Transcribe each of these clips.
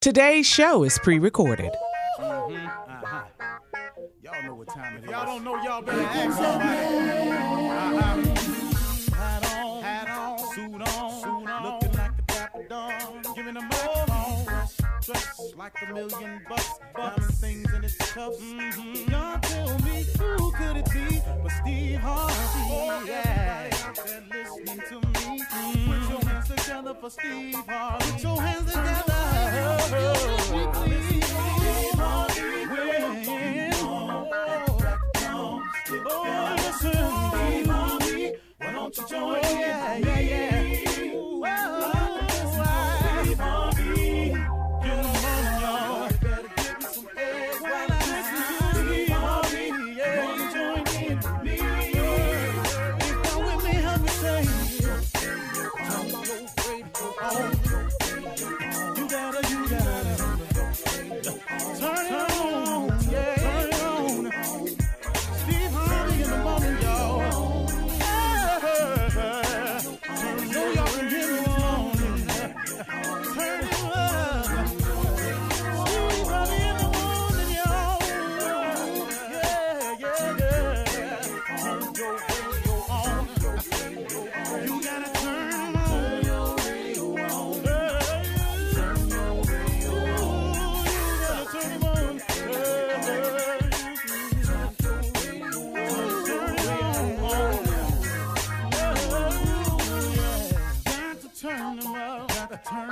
Today's show is pre-recorded. Y'all know what time it is. Y'all don't know, y'all better ask somebody. Hat on, suit on, looking like the Dapper Dawn, giving a microphone, dressed like $1 million, diamond things in its cuffs. Y'all tell me who could it be but Steve Harvey? Yeah, out there listening to me. Put your hands together for Steve Harvey. Put your hands together. Why don't you join me?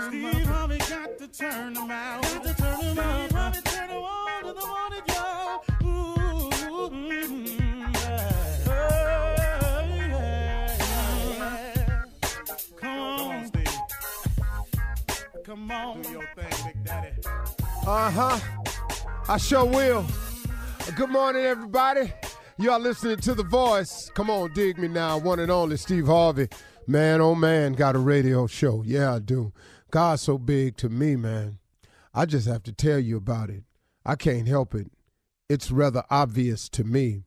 Steve Harvey got to turn them out. Got to turn them out. Harvey turn them on to the morning, y'all. Come on, Steve. Come on. Do your thing, Big Daddy. I sure will. Good morning, everybody. Y'all listening to The Voice. Come on, dig me now. One and only Steve Harvey. Man, oh man, got a radio show. Yeah, I do. God's so big to me, man. I just have to tell you about it. I can't help it. It's rather obvious to me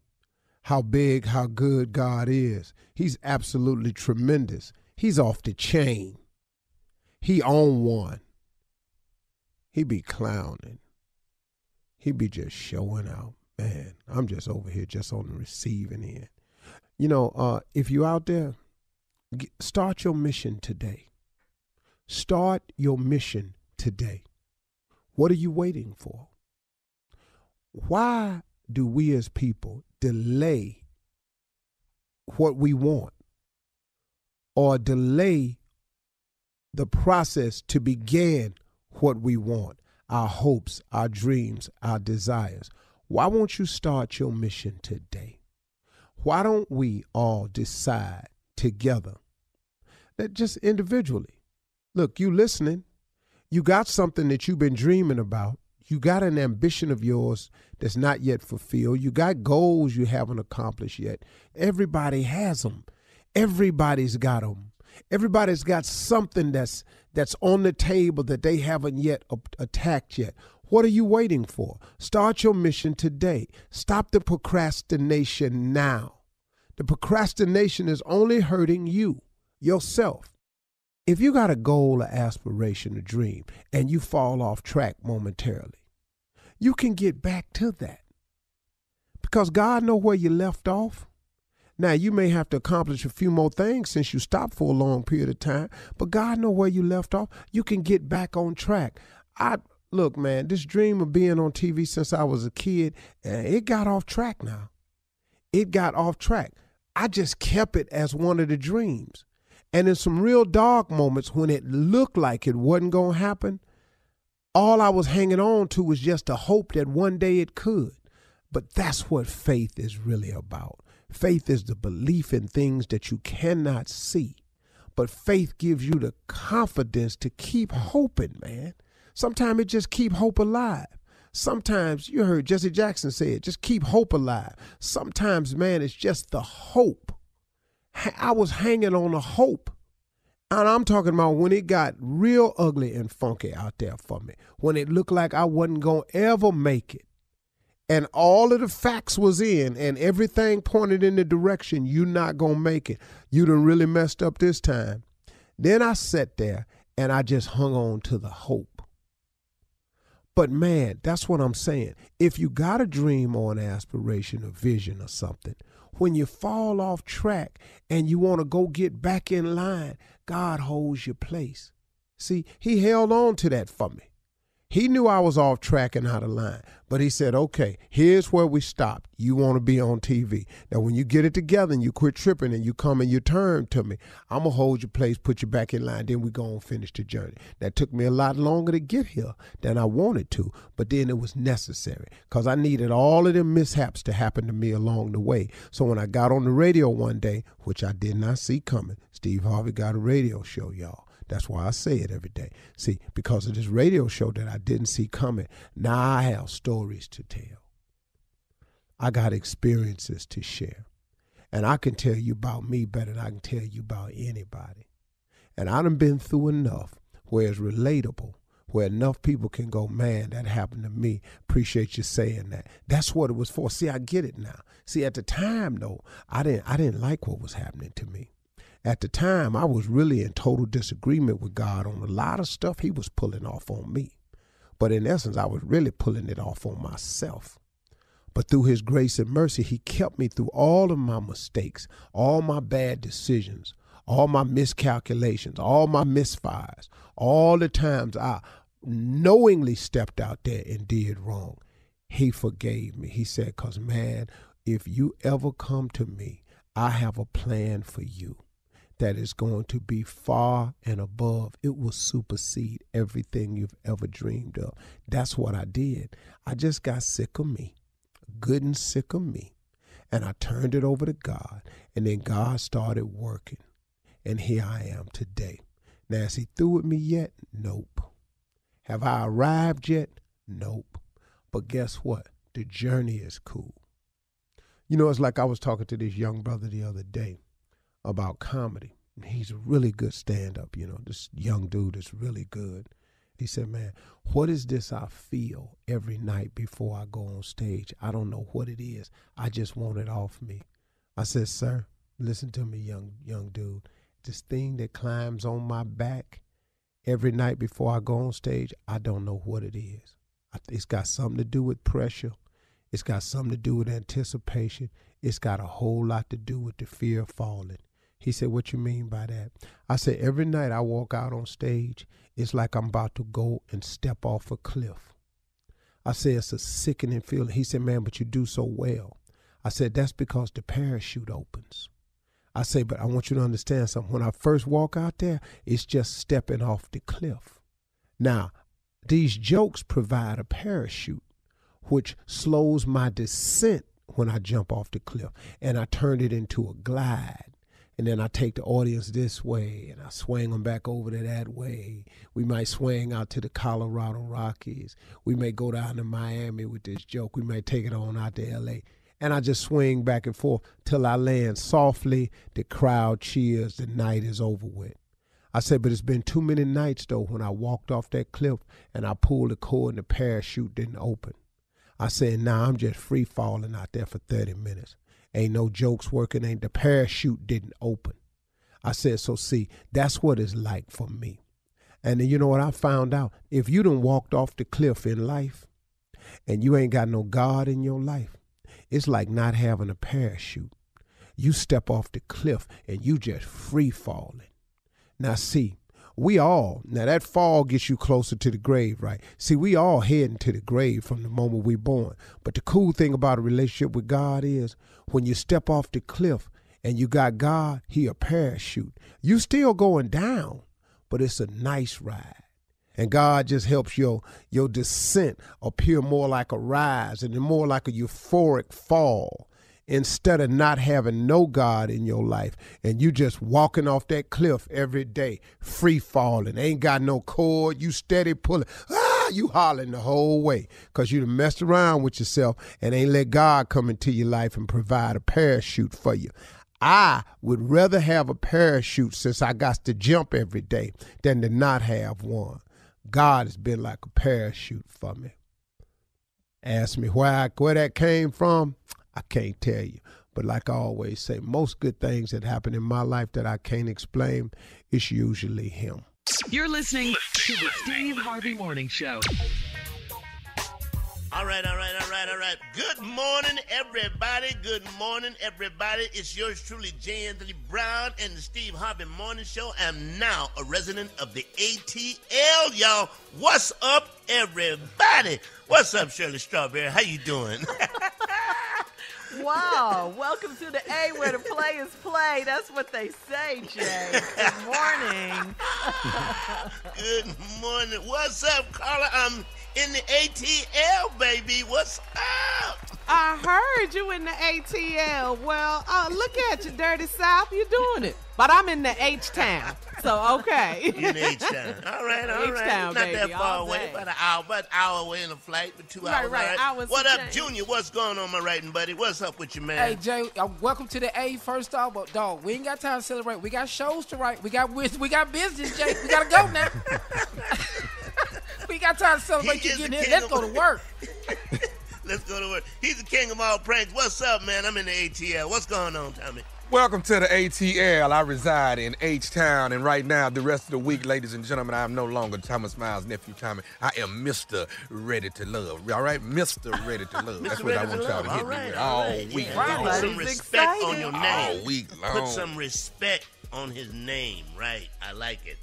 how big, how good God is. He's absolutely tremendous. He's off the chain. He on one. He be clowning. He be just showing out. Man, I'm just over here just on the receiving end. You know, if you out there, start your mission today. Start your mission today. What are you waiting for? Why do we as people delay what we want or delay the process to begin what we want, our hopes, our dreams, our desires? Why won't you start your mission today? Why don't we all decide together that just individually, look, you listening, you got something that you've been dreaming about. You got an ambition of yours that's not yet fulfilled. You got goals you haven't accomplished yet. Everybody has them. Everybody's got them. Everybody's got something that's on the table that they haven't yet attacked yet. What are you waiting for? Start your mission today. Stop the procrastination now. The procrastination is only hurting you, yourself. If you got a goal, an aspiration, a dream, and you fall off track momentarily, you can get back to that. Because God knows where you left off. Now, you may have to accomplish a few more things since you stopped for a long period of time, but God knows where you left off. You can get back on track. Look, man, this dream of being on TV since I was a kid, it got off track now. It got off track. I just kept it as one of the dreams. And in some real dark moments when it looked like it wasn't going to happen, all I was hanging on to was just a hope that one day it could. But that's what faith is really about. Faith is the belief in things that you cannot see. But faith gives you the confidence to keep hoping, man. Sometimes it just keep hope alive. Sometimes, you heard Jesse Jackson say it, just keep hope alive. Sometimes, man, it's just the hope. I was hanging on a hope. And I'm talking about when it got real ugly and funky out there for me. When it looked like I wasn't going to ever make it. And all of the facts was in and everything pointed in the direction you're not going to make it. You done really messed up this time. Then I sat there and I just hung on to the hope. But man, that's what I'm saying. If you got a dream or an aspiration or vision or something, when you fall off track and you want to go get back in line, God holds your place. See, he held on to that for me. He knew I was off track and out of line, but he said, okay, here's where we stopped. You want to be on TV. Now, when you get it together and you quit tripping and you come and you turn to me, I'm going to hold your place, put you back in line, then we go and finish the journey. That took me a lot longer to get here than I wanted to, but then it was necessary because I needed all of them mishaps to happen to me along the way. So when I got on the radio one day, which I did not see coming, Steve Harvey got a radio show, y'all. That's why I say it every day. See, because of this radio show that I didn't see coming, now I have stories to tell. I got experiences to share. And I can tell you about me better than I can tell you about anybody. And I done been through enough where it's relatable, where enough people can go, man, that happened to me. Appreciate you saying that. That's what it was for. See, I get it now. See, at the time, though, I didn't like what was happening to me. At the time, I was really in total disagreement with God on a lot of stuff he was pulling off on me. But in essence, I was really pulling it off on myself. But through his grace and mercy, he kept me through all of my mistakes, all my bad decisions, all my miscalculations, all my misfires, all the times I knowingly stepped out there and did wrong. He forgave me. He said, because, man, if you ever come to me, I have a plan for you that is going to be far and above. It will supersede everything you've ever dreamed of. That's what I did. I just got sick of me, good and sick of me. And I turned it over to God. And then God started working. And here I am today. Now, is he through with me yet? Nope. Have I arrived yet? Nope. But guess what? The journey is cool. You know, it's like I was talking to this young brother the other day about comedy. He's a really good stand-up, you know, this young dude is really good. He said, man, what is this I feel every night before I go on stage? I don't know what it is. I just want it off me. I said, sir, listen to me, young dude. This thing that climbs on my back every night before I go on stage, I don't know what it is. It's got something to do with pressure. It's got something to do with anticipation. It's got a whole lot to do with the fear of falling. He said, what you mean by that? I said, every night I walk out on stage, it's like I'm about to go and step off a cliff. I said, it's a sickening feeling. He said, man, but you do so well. I said, that's because the parachute opens. I said, but I want you to understand something. When I first walk out there, it's just stepping off the cliff. Now, these jokes provide a parachute, which slows my descent when I jump off the cliff, and I turn it into a glide. And then I take the audience this way, and I swing them back over to that way. We might swing out to the Colorado Rockies. We may go down to Miami with this joke. We may take it on out to L.A. And I just swing back and forth till I land softly. The crowd cheers. The night is over with. I said, but it's been too many nights, though, when I walked off that cliff and I pulled the cord and the parachute didn't open. I said, nah, I'm just free falling out there for 30 minutes. Ain't no jokes working, ain't the parachute didn't open. I said, so see, that's what it's like for me. And then you know what I found out? If you done walked off the cliff in life and you ain't got no God in your life, it's like not having a parachute. You step off the cliff and you just free falling. Now see, now that fall gets you closer to the grave, right? See, we all heading to the grave from the moment we're born. But the cool thing about a relationship with God is when you step off the cliff and you got God, he a parachute. You still going down, but it's a nice ride. And God just helps your descent appear more like a rise and more like a euphoric fall. Instead of not having no God in your life and you just walking off that cliff every day, free falling, ain't got no cord, you steady pulling, you hollering the whole way because you done messed around with yourself and ain't let God come into your life and provide a parachute for you. I would rather have a parachute since I got to jump every day than to not have one. God has been like a parachute for me. Ask me where that came from. I can't tell you. But like I always say, most good things that happen in my life that I can't explain, it's usually him. You're listening to the Steve Harvey Morning Show. All right. Good morning, everybody. It's yours truly, J. Anthony Brown and the Steve Harvey Morning Show. I'm now a resident of the ATL, y'all. What's up, everybody? What's up, Shirley Strawberry? How you doing? Wow, welcome to the A where the play is play. That's what they say, Jay. Good morning. Good morning. What's up, Carla? I'm in the ATL, baby. What's up? I heard you in the ATL. Well, look at you, Dirty South. You're doing it. But I'm in the H-Town, so okay. In the H-Town. All right. H-Town, Not that baby, far all away. day. About an hour away in a flight, but 2 hours. Right. Hours what to up, change. Junior? What's going on, my writing buddy? What's up with you, man? Hey, Jay, welcome to the A first off, but dog, we ain't got time to celebrate. We got shows to write. We got business, Jay. We gotta go now. We got time to celebrate you getting here. Let's go to work. Let's go to work. He's the king of all pranks. What's up, man? I'm in the ATL. What's going on, Tommy? Welcome to the ATL. I reside in H-Town, and right now, the rest of the week, ladies and gentlemen, I am no longer Thomas Miles' nephew, Tommy. I am Mr. Ready to Love. All right? Mr. Ready to Love. That's what I want y'all to hit me with all week long. Put some respect on your name. All week long. Put some respect on his name, right? I like it.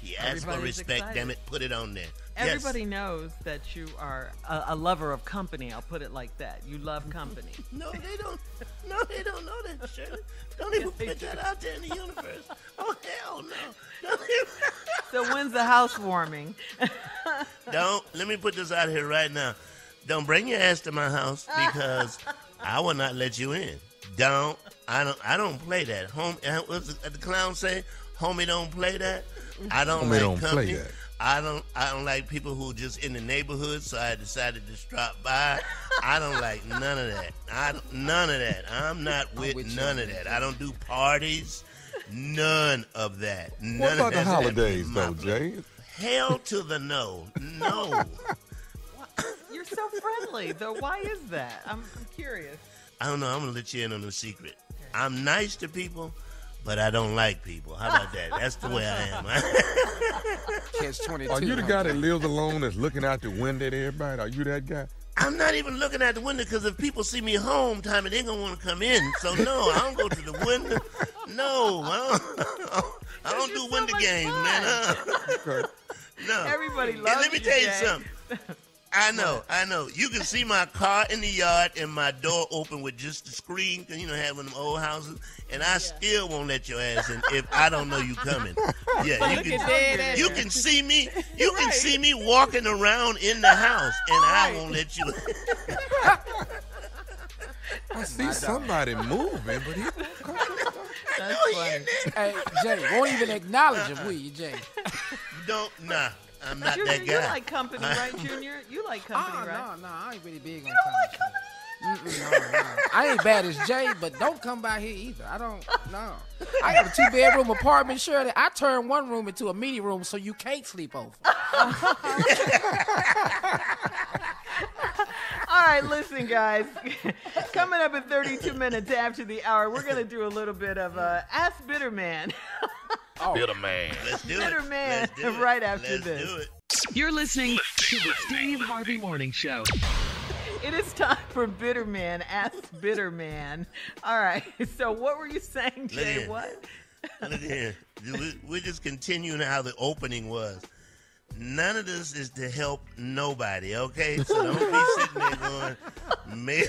He asked for respect, excited. Damn it, put it on there. Everybody knows that you are a lover of company. I'll put it like that. You love company. No, they don't. No, they don't know that, Shirley. Don't even put that out there in the universe. Oh, hell no. Don't even. So when's the housewarming? Let me put this out here right now. Don't bring your ass to my house because I will not let you in. I don't play that. What's the clown say? Homie don't play that. I don't like company. Play that. I don't like people who just in the neighborhood, so I decided to drop by. I don't like none of that. None of that. I'm not with none of that. I don't do parties. None of that. What about the holidays, though, Jay? Hell to the no. No. You're so friendly, though. Why is that? I'm curious. I don't know. I'm going to let you in on a secret. I'm nice to people, but I don't like people. How about that? That's the way I am. Catch 22. Are you the guy that lives alone that's looking out the window at everybody? Are you that guy? I'm not even looking out the window because if people see me home, Tommy, they're going to want to come in. So, no, I don't go to the window. No, I don't do window games, man. Okay. No. Everybody loves And let me you, tell you Jay. something. I know. You can see my car in the yard and my door open with just the screen, because, have one of them old houses, and I still won't let your ass in if I don't know you coming. Yeah, you can see me. You can see me walking around in the house, and I won't let you in. I see somebody moving, but he... That's funny. Hey, Jay, won't even acknowledge him, will you, Jay? Nah. I'm not Junior, that guy. you like company, right, Junior? You like company, right? No, I ain't really big on You don't like company? No. I ain't bad as Jay, but don't come by here either. I don't, no. I got a 2-bedroom apartment, Shirley. I turned one room into a meeting room so you can't sleep over. All right, listen, guys. Coming up in 32 minutes after the hour, we're going to do a little bit of Ask Bitterman. Bitterman. Let's do it. Bitterman, Let's do it. right after Let's this. do it. You're listening to the Steve Harvey Morning Show. It is time for Bitterman. Ask Bitterman. All right. So what were you saying, Jay? Listen. What? Look here. We're just continuing how the opening was. None of this is to help nobody, okay? So don't be sitting there going,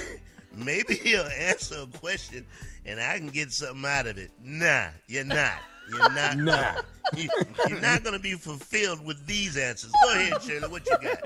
maybe he'll answer a question and I can get something out of it. Nah, you're not. You're not. Nah. You're not going to be fulfilled with these answers. Go ahead, Shirley. What you got?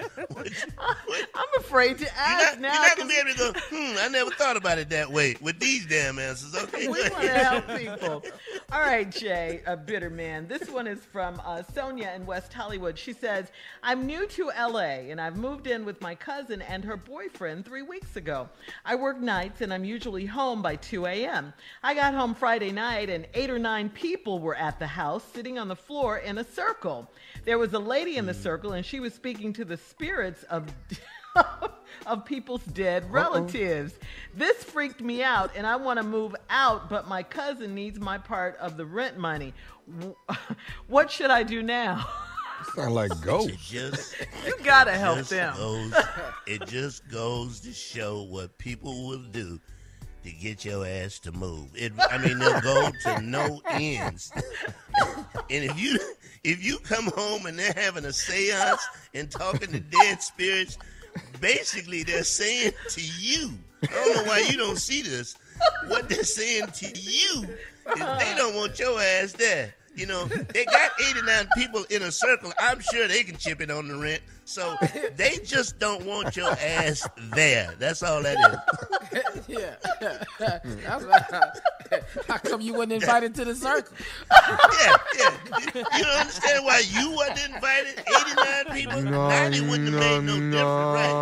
I'm afraid to ask now. You're not going to be able to go, I never thought about it that way with these damn answers. Okay, We want to help people. All right, Jay, a bitter man. This one is from Sonia in West Hollywood. She says, I'm new to L.A., and I've moved in with my cousin and her boyfriend 3 weeks ago. I work nights, and I'm usually home by 2 a.m. I got home Friday night, and 8 or 9 people were at the house sitting on the floor in a circle. There was a lady in the circle, and she was speaking to the spirits of of people's dead relatives. This freaked me out, and I want to move out, but my cousin needs my part of the rent money. What should I do now? Sound like ghosts. You gotta help them. It just goes to show what people will do to get your ass to move. They'll go to no ends. And if you come home and they're having a seance and talking to dead spirits, basically they're saying to you, I don't know why you don't see this, what they're saying to you is they don't want your ass there. You know, they got 89 people in a circle. I'm sure they can chip in on the rent. So they just don't want your ass there. That's all that is. Yeah. How come you wasn't invited to the circle? Yeah. You don't understand why you wasn't invited? 89 people? 90 wouldn't have made no difference, right?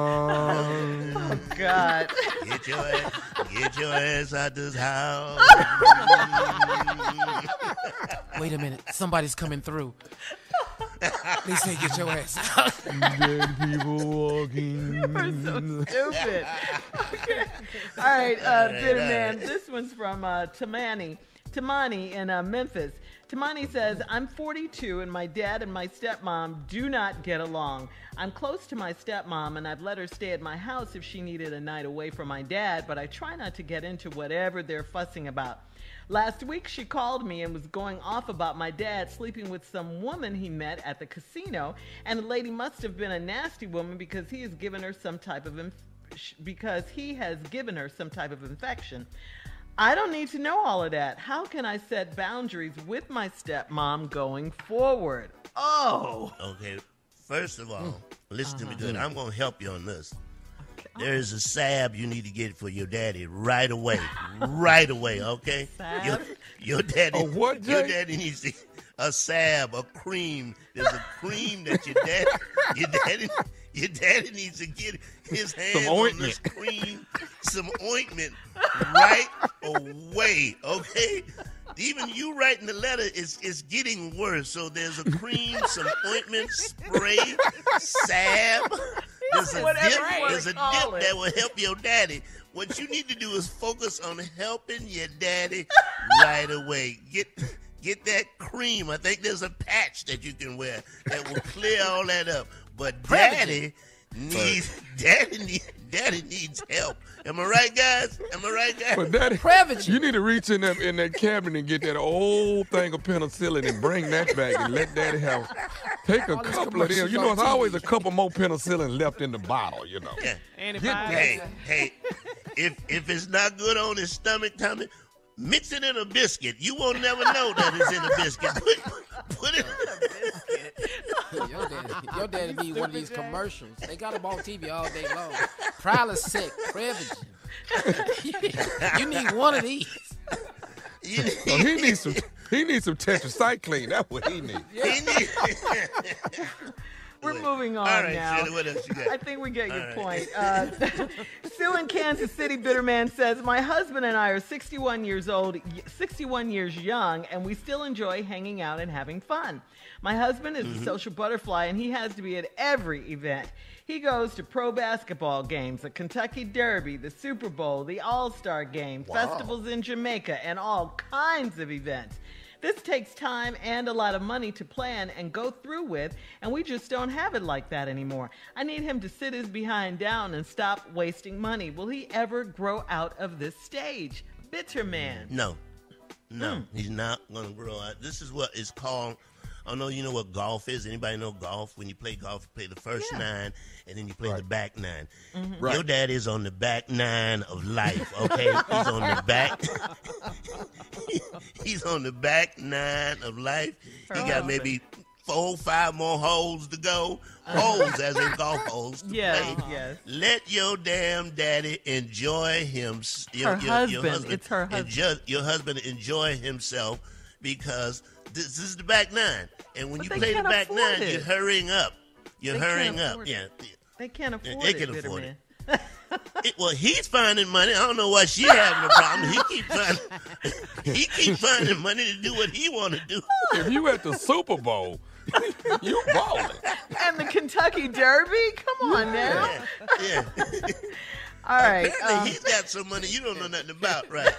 Oh, God. Get your ass out this house. Wait a minute. Somebody's coming through. They say get your ass out. Dead people walking. You're so stupid. All right, Bitterman. This one's from Tamani in Memphis. Tamani says, I'm 42 and my dad and my stepmom do not get along. I'm close to my stepmom and I've let her stay at my house if she needed a night away from my dad, but I try not to get into whatever they're fussing about. Last week, she called me and was going off about my dad sleeping with some woman he met at the casino, and the lady must have been a nasty woman because he has given her some type of infection. I don't need to know all of that. How can I set boundaries with my stepmom going forward? Oh. Okay, first of all, listen to me good. I'm going to help you on this. There is a salve you need to get for your daddy right away. Right away, okay? Your daddy. A what, Jay? Your daddy needs a salve, a cream. There's a cream that your daddy needs to get his hands on this cream, some ointment right away, okay? Even you writing the letter is getting worse. So there's a cream, some ointment, spray, salve. There's a dip that will help your daddy. What you need to do is focus on helping your daddy right away. Get that cream. I think there's a patch that you can wear that will clear all that up. But daddy needs help. Am I right, guys? But daddy, you need to reach in that cabinet and get that old thing of penicillin and bring that back and let daddy have. Take a couple of them. You know, there's always a couple more penicillin left in the bottle, you know. Yeah. Hey, if it's not good on his stomach, Tommy, mix it in a biscuit. You won't never know that it's in a biscuit. Put it in a biscuit. Your daddy needs one of these commercials. They got them on TV all day long. Prilosec, Prevagen. You need one of these. He needs some tetracycline. That's what he needs. We're moving on now. Shirley, what else you got? I think we get your point. Still in Kansas City, Bitterman says, my husband and I are 61 years old, 61 years young, and we still enjoy hanging out and having fun. My husband is a social butterfly, and he has to be at every event. He goes to pro basketball games, the Kentucky Derby, the Super Bowl, the All-Star Game, festivals in Jamaica, and all kinds of events. This takes time and a lot of money to plan and go through with, and we just don't have it like that anymore. I need him to sit his behind down and stop wasting money. Will he ever grow out of this stage? Bitterman. No, he's not going to grow out. This is what is called, I don't know, you know what golf is? Anybody know golf? When you play golf, you play the first 9, and then you play the back 9. Right. Your dad is on the back 9 of life, okay? He's on the back. He's on the back 9 of life. He got maybe 4, 5 more holes to go. Holes, as in golf holes to play. Yes. Let your damn daddy enjoy him. Your husband. It's her husband. Your husband enjoy himself because this is the back 9. And when you play the back 9, you're hurrying up. You're hurrying up. Yeah. They can't afford they it. Can afford it. Well, he's finding money. I don't know why she's having a problem. He keeps finding money to do what he want to do. If you at the Super Bowl, you balling. And the Kentucky Derby? Come on now. Yeah. All right. Apparently he's got some money you don't know nothing about, right?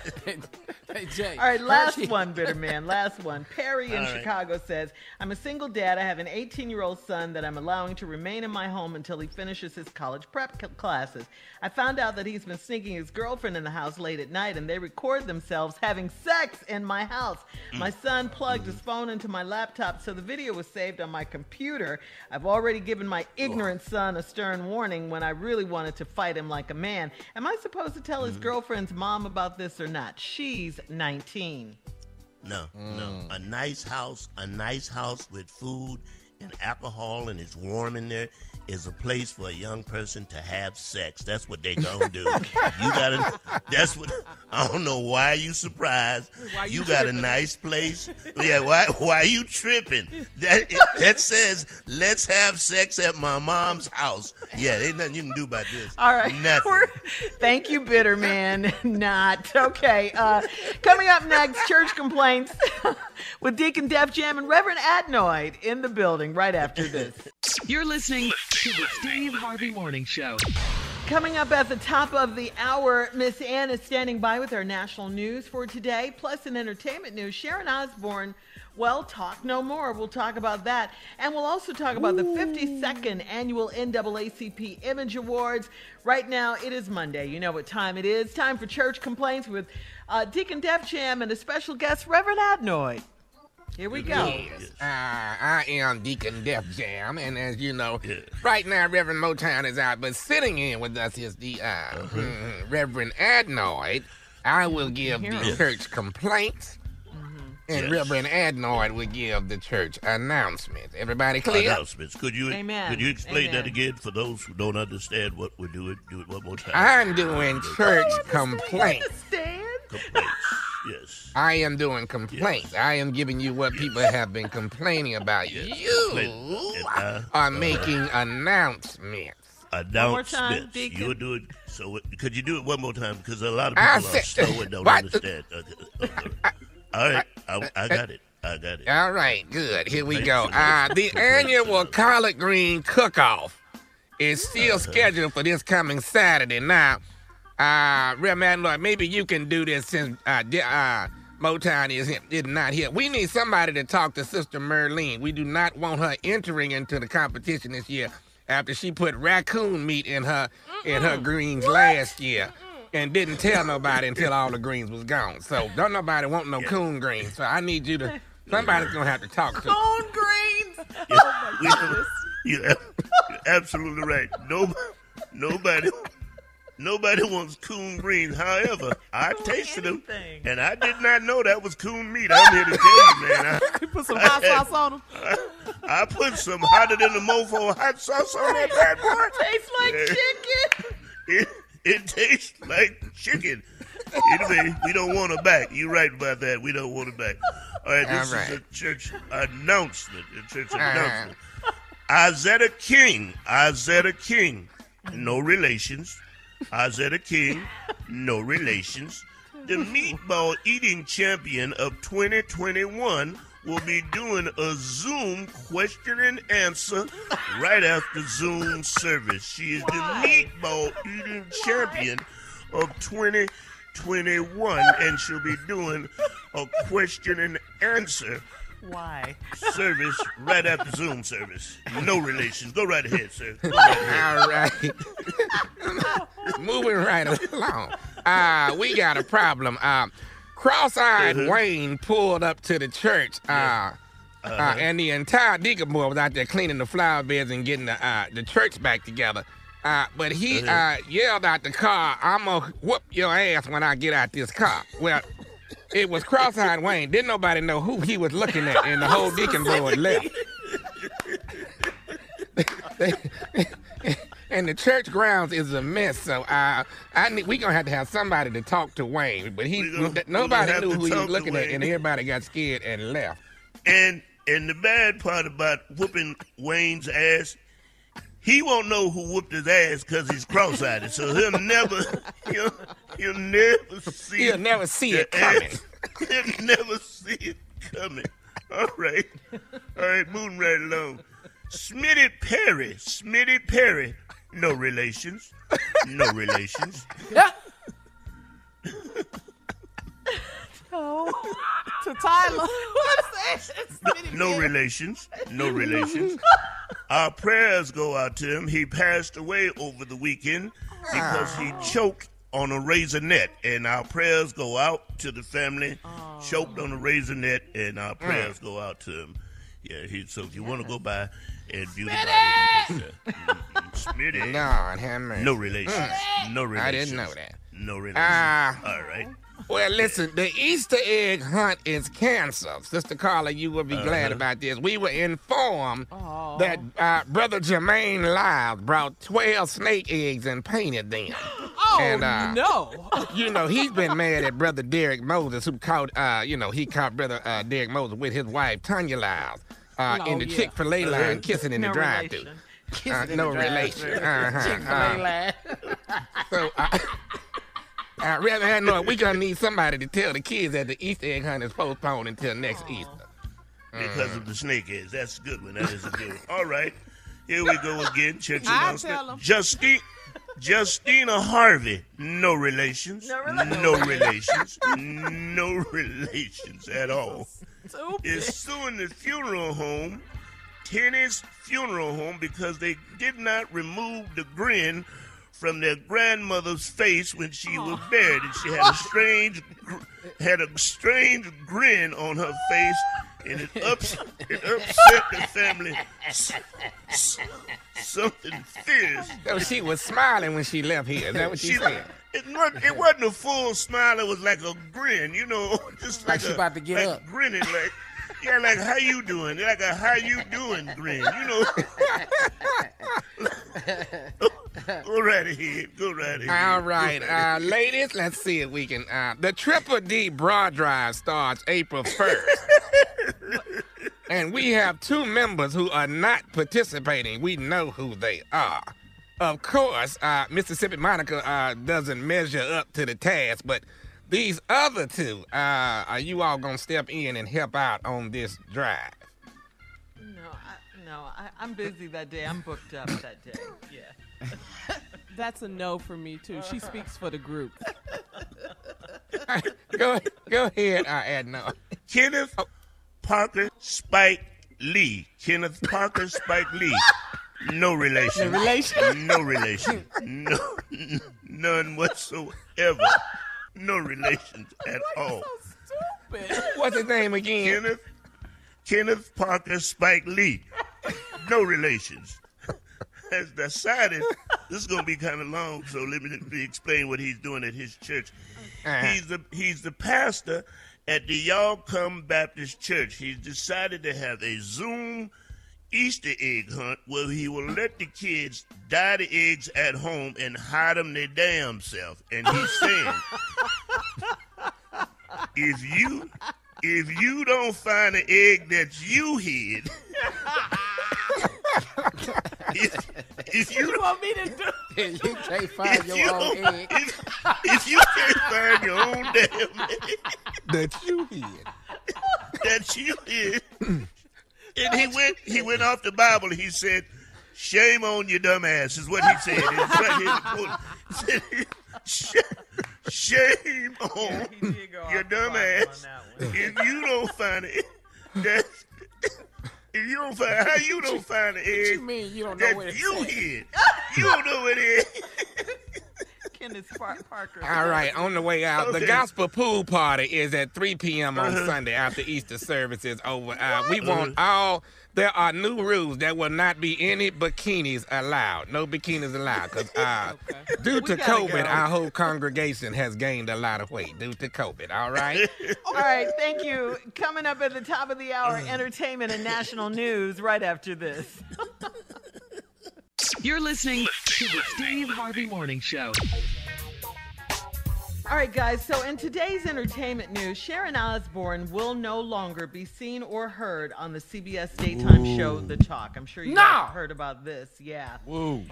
Hey, Jay. All right, last one, Bitterman. Last one. Perry in All right. Chicago says, I'm a single dad. I have an 18-year-old son that I'm allowing to remain in my home until he finishes his college prep classes. I found out that he's been sneaking his girlfriend in the house late at night, and they record themselves having sex in my house. My son plugged his phone into my laptop, so the video was saved on my computer. I've already given my ignorant son a stern warning when I really wanted to fight him like a man. Am I supposed to tell his girlfriend's mom about this or not? She's 19. No. A nice house with food and alcohol, and it's warm in there, is a place for a young person to have sex. That's what they gonna do. You gotta. That's what. I don't know why you surprised. You got a nice place. Yeah. Why you tripping? That says let's have sex at my mom's house. Yeah. Ain't nothing you can do about this. All right. Nothing. Thank you, Bitterman. Not. Okay. Coming up next, church complaints with Deacon Def Jam and Reverend Adnoid in the building right after this. You're listening to the Steve Harvey Morning Show. Coming up at the top of the hour, Miss Ann is standing by with our national news for today, plus in entertainment news, Sharon Osbourne, well, talk no more. We'll talk about that. And we'll also talk about the 52nd annual NAACP Image Awards. Right now, it is Monday. You know what time it is. Time for church complaints with Deacon Def Jam and a special guest, Reverend Adnoid. Here we go. Yes. I am Deacon Def Jam, and as you know, right now Reverend Motown is out, but sitting in with us is the Reverend Adnoid. I will give the church complaints, and Reverend Adnoid will give the church announcements. Everybody clear? Announcements. Could you explain that again for those who don't understand what we're doing? Do it one more time. I'm doing church complaints. Complaints. Yes. I am doing complaints. I am giving you what people have been complaining about. Yes. You are making announcements. Announcements. You're doing so. Could you do it one more time? Because a lot of people are slow and don't understand. All right, I got it. All right, good. Here we go. The annual collard green cook-off is still scheduled for this coming Saturday. Now, Reverend Adnoid, maybe you can do this since Motown is not here. We need somebody to talk to Sister Merlene. We do not want her entering into the competition this year after she put raccoon meat in her greens last year and didn't tell nobody until all the greens was gone. So don't nobody want no coon greens. So I need you to. Somebody's gonna have to talk to. Coon greens. Yeah, oh my goodness. You're absolutely right. Nobody wants coon greens. However, I tasted them, and I did not know that was coon meat. I'm here to tell you, man. You put some hot sauce on them? I put some hotter than the mofo hot sauce on that bad boy. Tastes like chicken. It tastes like chicken. Anyway, we don't want it back. You're right about that. We don't want it back. All right, this is a church announcement. Izetta King, no relations. Izetta King, no relations. The meatball eating champion of 2021 will be doing a Zoom question and answer right after Zoom service. She is the meatball eating champion of 2021, and she'll be doing a question and answer service right after Zoom service. No relations. Go right ahead, sir. All right. Moving right along. We got a problem. Cross-eyed Wayne pulled up to the church, and the entire deacon board was out there cleaning the flower beds and getting the church back together. But he yelled out the car, "I'm going to whoop your ass when I get out this car." Well, it was Cross-eyed Wayne. Didn't nobody know who he was looking at, and the whole deacon board left. And the church grounds is a mess, so we gonna have to have somebody to talk to Wayne. But nobody knew who he was looking at, and everybody got scared and left. And the bad part about whooping Wayne's ass, he won't know who whooped his ass because he's cross-eyed, so he'll never see it coming. He'll never see it coming. All right, moving right along. Smitty Perry, No relations. No relations. Oh, to Tyler. What's that? No relations. No relations. Our prayers go out to him. He passed away over the weekend because he choked on a raisinette, and our prayers go out to the family. Choked on a raisinette, and our prayers go out to him. Yeah, so if you want to go by and view the body, Smitty. Lord have mercy. No relations. No relations. I didn't know that. No relations. All right. Well, listen, the Easter egg hunt is canceled. Sister Carla, you will be glad about this. We were informed that Brother Jermaine Lyles brought 12 snake eggs and painted them. Oh, and, no. You know, he's been mad at Brother Derek Moses, who caught, he caught Brother Derek Moses with his wife, Tanya Lyles, in the Chick-fil-A line, kissing in the drive-thru. No relation. Chick-fil-A line. So, Adnoid, we're going to need somebody to tell the kids that the Easter egg hunt is postponed until next Easter. Because of the snake eggs. That's a good one. That is a good one. All right. Here we go again. Church announcement. Justina Harvey. No relations. No relations. No relations at all. Is suing the funeral home, Tenny's Funeral Home, because they did not remove the grin from their grandmother's face when she was buried, and she had a strange grin on her face, and it upset the family something fierce. So she was smiling when she left here. Is that what she said? It wasn't a full smile. It was like a grin, just like she about to get up, grinning like. Yeah, like, how you doing? Like a how you doing grin, Go right ahead. All right, ladies, let's see if we can. The Triple D Broad Drive starts April 1st. And we have 2 members who are not participating. We know who they are. Of course, Mississippi Monica doesn't measure up to the task, but these other 2, are you all going to step in and help out on this drive? No, I'm busy that day. I'm booked up that day. Yeah. That's a no for me, too. She speaks for the group. Go ahead, Adnoid. Kenneth Parker Spike Lee. Kenneth Parker Spike Lee. No relation. No relation? No relation. No, none whatsoever. No relations at all. So stupid. What's his name again? Kenneth Parker Spike Lee. No relations. Has decided this is going to be kind of long, so let me explain what he's doing at his church. He's the pastor at the Y'all Come Baptist Church. He's decided to have a Zoom Easter egg hunt where he will let the kids dye the eggs at home and hide them their damn self. And he's saying, if you don't find an egg that you hid, if you want me to do, you can't find your own egg. If you can't find your own damn egg that you hid. And he went off the Bible. He said, "Shame on you, dumbass," is what he said. It's right here. He said, "Shame on your dumbass if you don't find it." If you don't find, how you don't find the egg? What you mean you don't know where it's you hid? You don't know where it is. Kenneth Parker. All right, on the way out, the gospel pool party is at 3 p.m. on Sunday after Easter service is over. We want there are new rules. There will not be any bikinis allowed. No bikinis allowed. Because due to COVID, our whole congregation has gained a lot of weight due to COVID. All right? All right, thank you. Coming up at the top of the hour, entertainment and national news right after this. You're listening to the Steve Harvey Morning Show. All right, guys, so in today's entertainment news, Sharon Osbourne will no longer be seen or heard on the CBS daytime show, The Talk. I'm sure you guys have heard about this. Yeah. Whoa.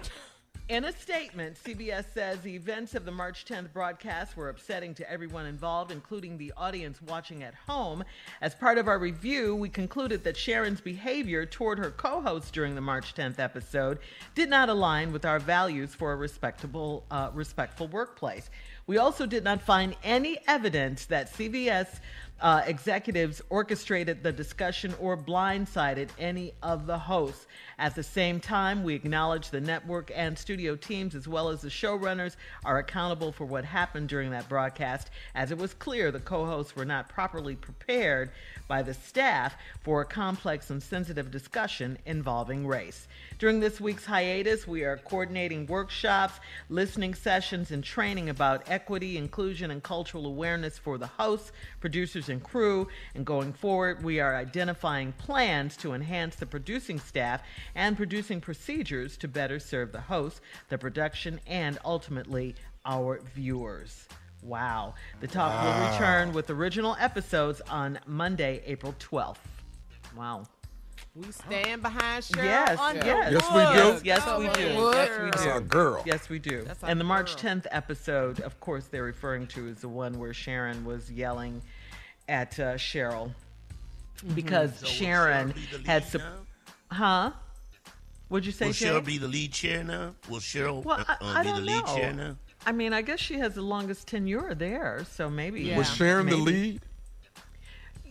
In a statement, CBS says the events of the March 10th broadcast were upsetting to everyone involved, including the audience watching at home. As part of our review, we concluded that Sharon's behavior toward her co-host during the March 10th episode did not align with our values for a respectful workplace. We also did not find any evidence that CBS executives orchestrated the discussion or blindsided any of the hosts. At the same time, we acknowledge the network and studio teams, as well as the showrunners, are accountable for what happened during that broadcast, as it was clear the co-hosts were not properly prepared by the staff for a complex and sensitive discussion involving race. During this week's hiatus, we are coordinating workshops, listening sessions, and training about equity, inclusion, and cultural awareness for the hosts, producers, and crew. And going forward, we are identifying plans to enhance the producing staff and producing procedures to better serve the hosts, the production, and ultimately our viewers. Wow. The talk will return with original episodes on Monday, April 12th. Wow. We stand behind Sharon. Yes, Underwood. yes. Yes, we do. Yes, we do. Yes, we That's do. our girl. Yes, we do. That's our And the March girl. 10th episode, of course, they're referring to is the one where Sharon was yelling at Cheryl because So will Sharon Cheryl be the had... lead now? Huh? What'd you say, Will Jay? Cheryl be the lead chair now? Will Cheryl Well, I be the don't lead know. chair now? I mean, I guess she has the longest tenure there, so maybe... Yeah. Was Sharon the maybe. lead?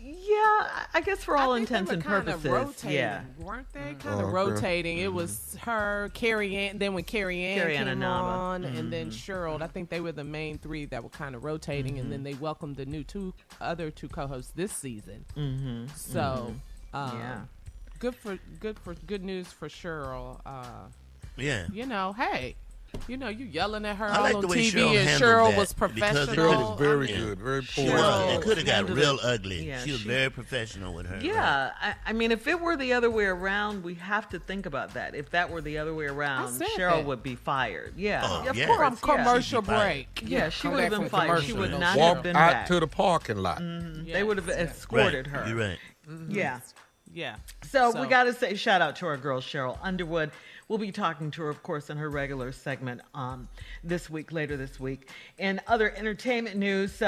Yeah, I guess for all I think intents they and were kinda purposes, rotating, yeah. weren't they? Kind of okay. rotating. It was her, Carrie Ann. Then when Carrie Ann Carrie Ann came and Nama. on, and then Cheryl. I think they were the main three that were kind of rotating, and then they welcomed the other two co-hosts this season. So, Yeah. good news for Cheryl. Yeah. You know, hey. You know, you yelling at her I all like on the way TV, Cheryl and handled Cheryl that was because professional. Cheryl was very I mean, good, very She poor. was. It could have got handled real it. ugly. Yeah, she was she- very professional with her. Yeah, I mean, if it were the other way around, we have to think about that. If that were the other way around, said Cheryl that. would be fired. Yeah, Oh, of yeah. course. From commercial She'd be fired. break. Yeah, she Come would have back been from fired. She commercial, would no not Walked have been out back. to the parking lot. They would have escorted her. You're right. Yeah. Yeah. So we got to say shout out to our girl, Cheryl Underwood. We'll be talking to her, of course, in her regular segment later this week. In other entertainment news,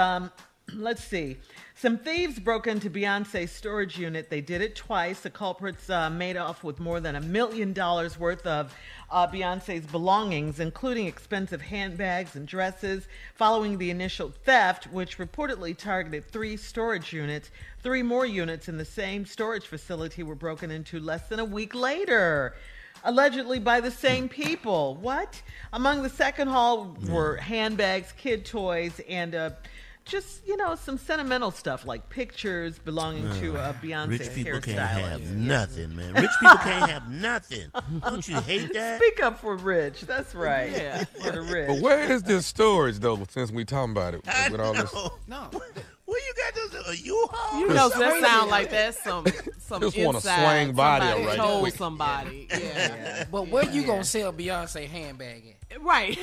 let's see. Some thieves broke into Beyonce's storage unit. They did it twice. The culprits made off with more than $1 million worth of Beyonce's belongings, including expensive handbags and dresses. Following the initial theft, which reportedly targeted 3 storage units, 3 more units in the same storage facility were broken into less than a week later. Allegedly by the same people. What? Among the second haul were handbags, kid toys, and just, some sentimental stuff like pictures belonging to Beyonce's Rich people can't have hairstylist. nothing, man. Rich people can't have nothing. Don't you hate that? Speak up for Rich. That's right. Yeah. For the rich. But where is this storage, though, since we talking about it? I With all this? know. No. Where you got those? A U-Haul? You know, that sound like that's some Just wanna inside. swang body Somebody right told quick. somebody. Yeah. But where you gonna sell Beyonce handbag at? Right.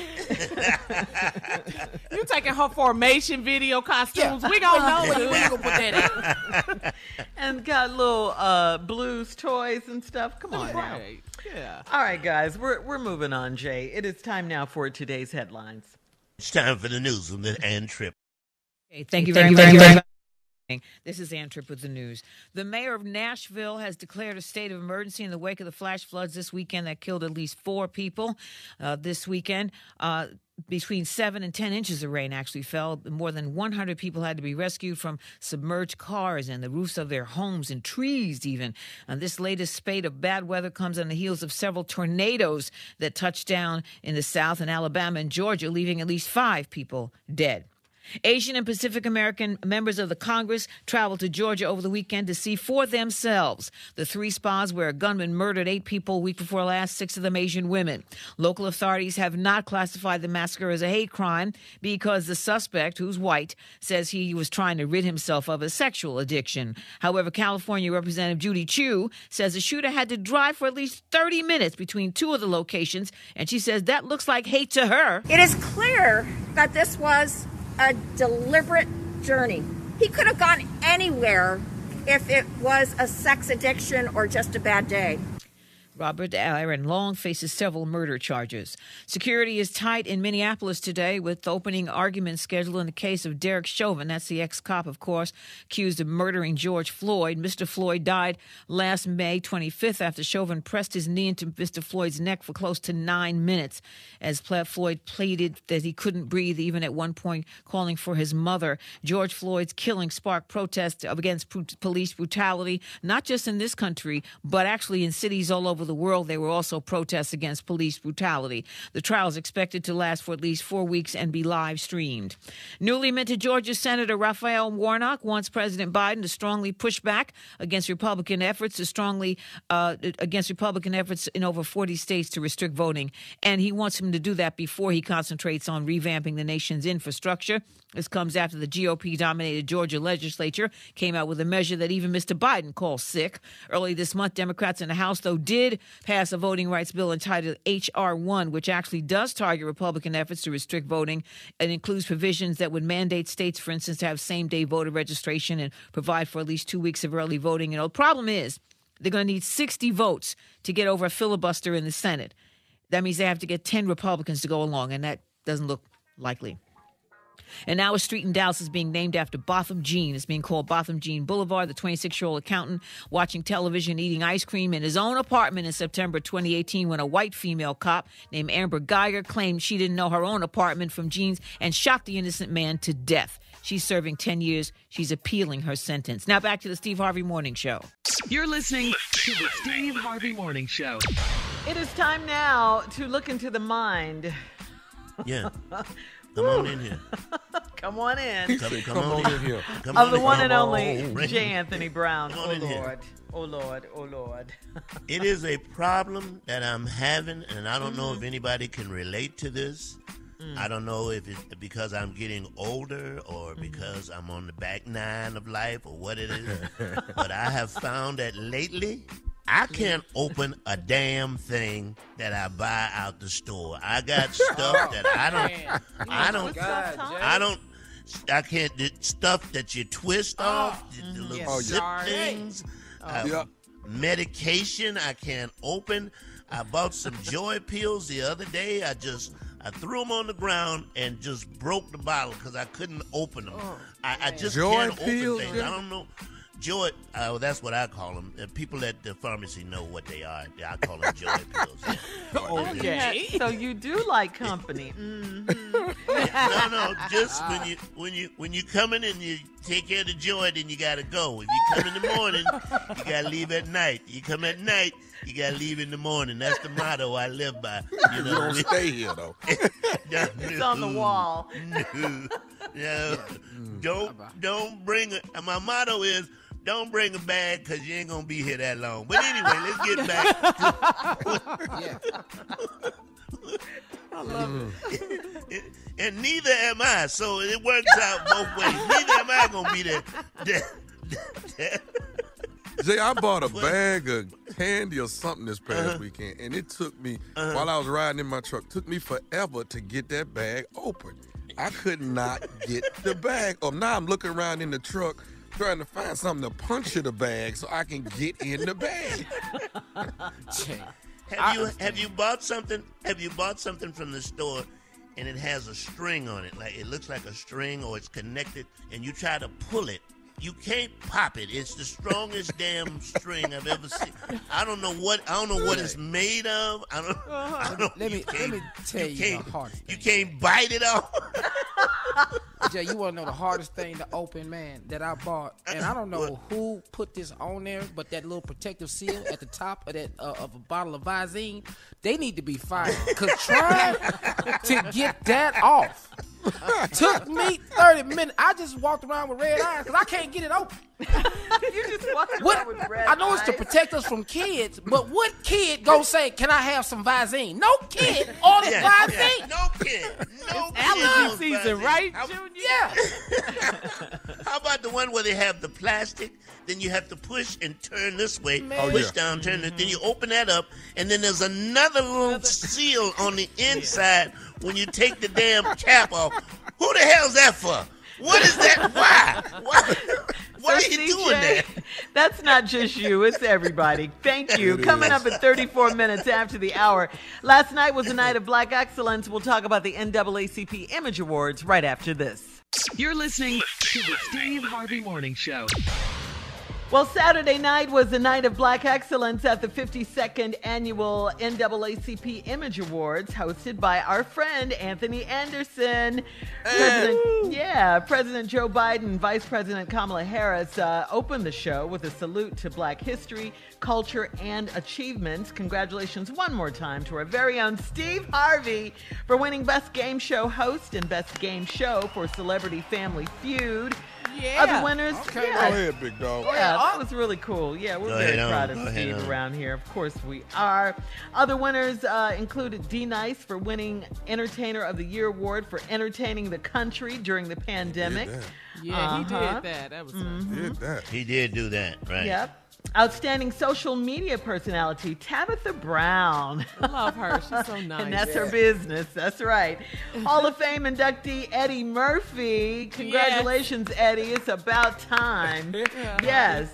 You taking her formation video costumes? We gonna know Where it. you gonna put that at? And got little blues toys and stuff. Come on now. Right. Yeah. All right, guys, we're moving on, Jay. It is time now for today's headlines. It's time for the news from the Ann Tripp. Okay, thank you very much. This is Ann Tripp with the news. The mayor of Nashville has declared a state of emergency in the wake of the flash floods this weekend that killed at least 4 people this weekend. Between 7 and 10 inches of rain actually fell. More than 100 people had to be rescued from submerged cars and the roofs of their homes and trees even. And this latest spate of bad weather comes on the heels of several tornadoes that touched down in the South and Alabama and Georgia, leaving at least 5 people dead. Asian and Pacific American members of the Congress traveled to Georgia over the weekend to see for themselves the 3 spas where a gunman murdered 8 people a week before last, 6 of them Asian women. Local authorities have not classified the massacre as a hate crime because the suspect, who's white, says he was trying to rid himself of a sexual addiction. However, California Representative Judy Chu says the shooter had to drive for at least 30 minutes between 2 of the locations, and she says that looks like hate to her. It is clear that this was a deliberate journey. He could have gone anywhere if it was a sex addiction or just a bad day. Robert Aaron Long faces several murder charges. Security is tight in Minneapolis today with opening arguments scheduled in the case of Derek Chauvin. That's the ex-cop, of course, accused of murdering George Floyd. Mr. Floyd died last May 25th after Chauvin pressed his knee into Mr. Floyd's neck for close to 9 minutes as Floyd pleaded that he couldn't breathe, even at one point calling for his mother. George Floyd's killing sparked protests against police brutality, not just in this country, but actually in cities all over the world. There were also protests against police brutality. The trial is expected to last for at least 4 weeks and be live streamed. Newly minted Georgia Senator Raphael Warnock wants President Biden to strongly push back against Republican efforts in over 40 states to restrict voting, and he wants him to do that before he concentrates on revamping the nation's infrastructure. This comes after the GOP-dominated Georgia legislature came out with a measure that even Mr. Biden calls sick. Early this month, Democrats in the House, though, did pass a voting rights bill entitled H.R. 1, which actually does target Republican efforts to restrict voting. It includes provisions that would mandate states, for instance, to have same-day voter registration and provide for at least 2 weeks of early voting. The problem is they're going to need 60 votes to get over a filibuster in the Senate. That means they have to get 10 Republicans to go along, and that doesn't look likely. And now a street in Dallas is being named after Botham Jean. It's being called Botham Jean Boulevard. The 26-year-old accountant watching television, eating ice cream in his own apartment in September 2018 when a white female cop named Amber Geiger claimed she didn't know her own apartment from Jean's and shot the innocent man to death. She's serving 10 years. She's appealing her sentence. Now back to the Steve Harvey Morning Show. You're listening to the Steve Harvey Morning Show. It is time now to look into the mind. Yeah. Come on in here. Come on in. Come on in here. Of the one and only J. Anthony Brown. Come on in here. Oh, Lord. Oh, Lord. It is a problem that I'm having, and I don't know if anybody can relate to this. I don't know if it's because I'm getting older or because I'm on the back nine of life or what it is. But I have found that lately, I can't open a damn thing that I buy out the store. I got stuff that I can't, the stuff that you twist off, the little zip things, medication I can't open. I bought some joy pills the other day. I threw them on the ground and just broke the bottle because I couldn't open them. I just can't open things. I don't know. Joy, that's what I call them. People at the pharmacy know what they are. I call them joy pills. Okay. So you do like company. No. Just when you come in and you take care of the joy, then you gotta go. If you come in the morning, you gotta leave at night. You come at night, you gotta leave in the morning. That's the motto I live by. You don't stay here though. It's on the wall. No. Don't bring it. My motto is, don't bring a bag because you ain't going to be here that long. But anyway, let's get back to... I love it. And neither am I, so it works out both ways. Neither am I going to be there. Jay, I bought a bag of candy or something this past weekend, and it took me, while I was riding in my truck, took me forever to get that bag open. I could not get the bag up. Now I'm looking around in the truck trying to find something to puncture the bag so I can get in the bag. Have you bought something from the store and it has a string on it, like it looks like a string or it's connected, and you try to pull it? You can't pop it. It's the strongest damn string I've ever seen. I don't know what it's made of. Let me tell you the hardest thing. You can't bite it off. Jay, you want to know the hardest thing to open, man, that I bought? And I don't know who put this on there, but that little protective seal at the top of that of a bottle of Visine, they need to be fired. Because trying to get that off took me 30 minutes. I just walked around with red eyes because I can't get it open. You just walked around with red eyes. I know it's to protect us from kids, but what kid gonna say, can I have some Visine? No kid orders Visine. Yeah. No kid. Allergy season, right, Junior? Yeah. How about the one where they have the plastic? Then you have to push and turn this way, push down, turn this. Then you open that up, and then there's another little seal on the inside when you take the damn cap off. Who the hell's that for? What is that? Why? Why are you doing that? That's not just you, it's everybody. Thank you. Coming up at 34 minutes after the hour. Last night was a night of black excellence. We'll talk about the NAACP Image Awards right after this. You're listening to the Steve Harvey Morning Show. Well, Saturday night was a night of black excellence at the 52nd annual NAACP Image Awards, hosted by our friend Anthony Anderson. President Joe Biden, Vice President Kamala Harris opened the show with a salute to black history, culture, and achievements. Congratulations one more time to our very own Steve Harvey for winning Best Game Show Host and Best Game Show for Celebrity Family Feud. Yeah. Other winners. Okay, go ahead, big dog. Yeah, that was really cool. Yeah, we're very proud of Steve around here. Of course we are. Other winners included D Nice for winning Entertainer of the Year award for entertaining the country during the pandemic. Yeah, he did that. That was He did do that, right? Yep. Outstanding social media personality, Tabitha Brown. I love her. She's so nice. And that's her business. That's right. Hall of Fame inductee Eddie Murphy. Congratulations, Eddie. It's about time. Yes.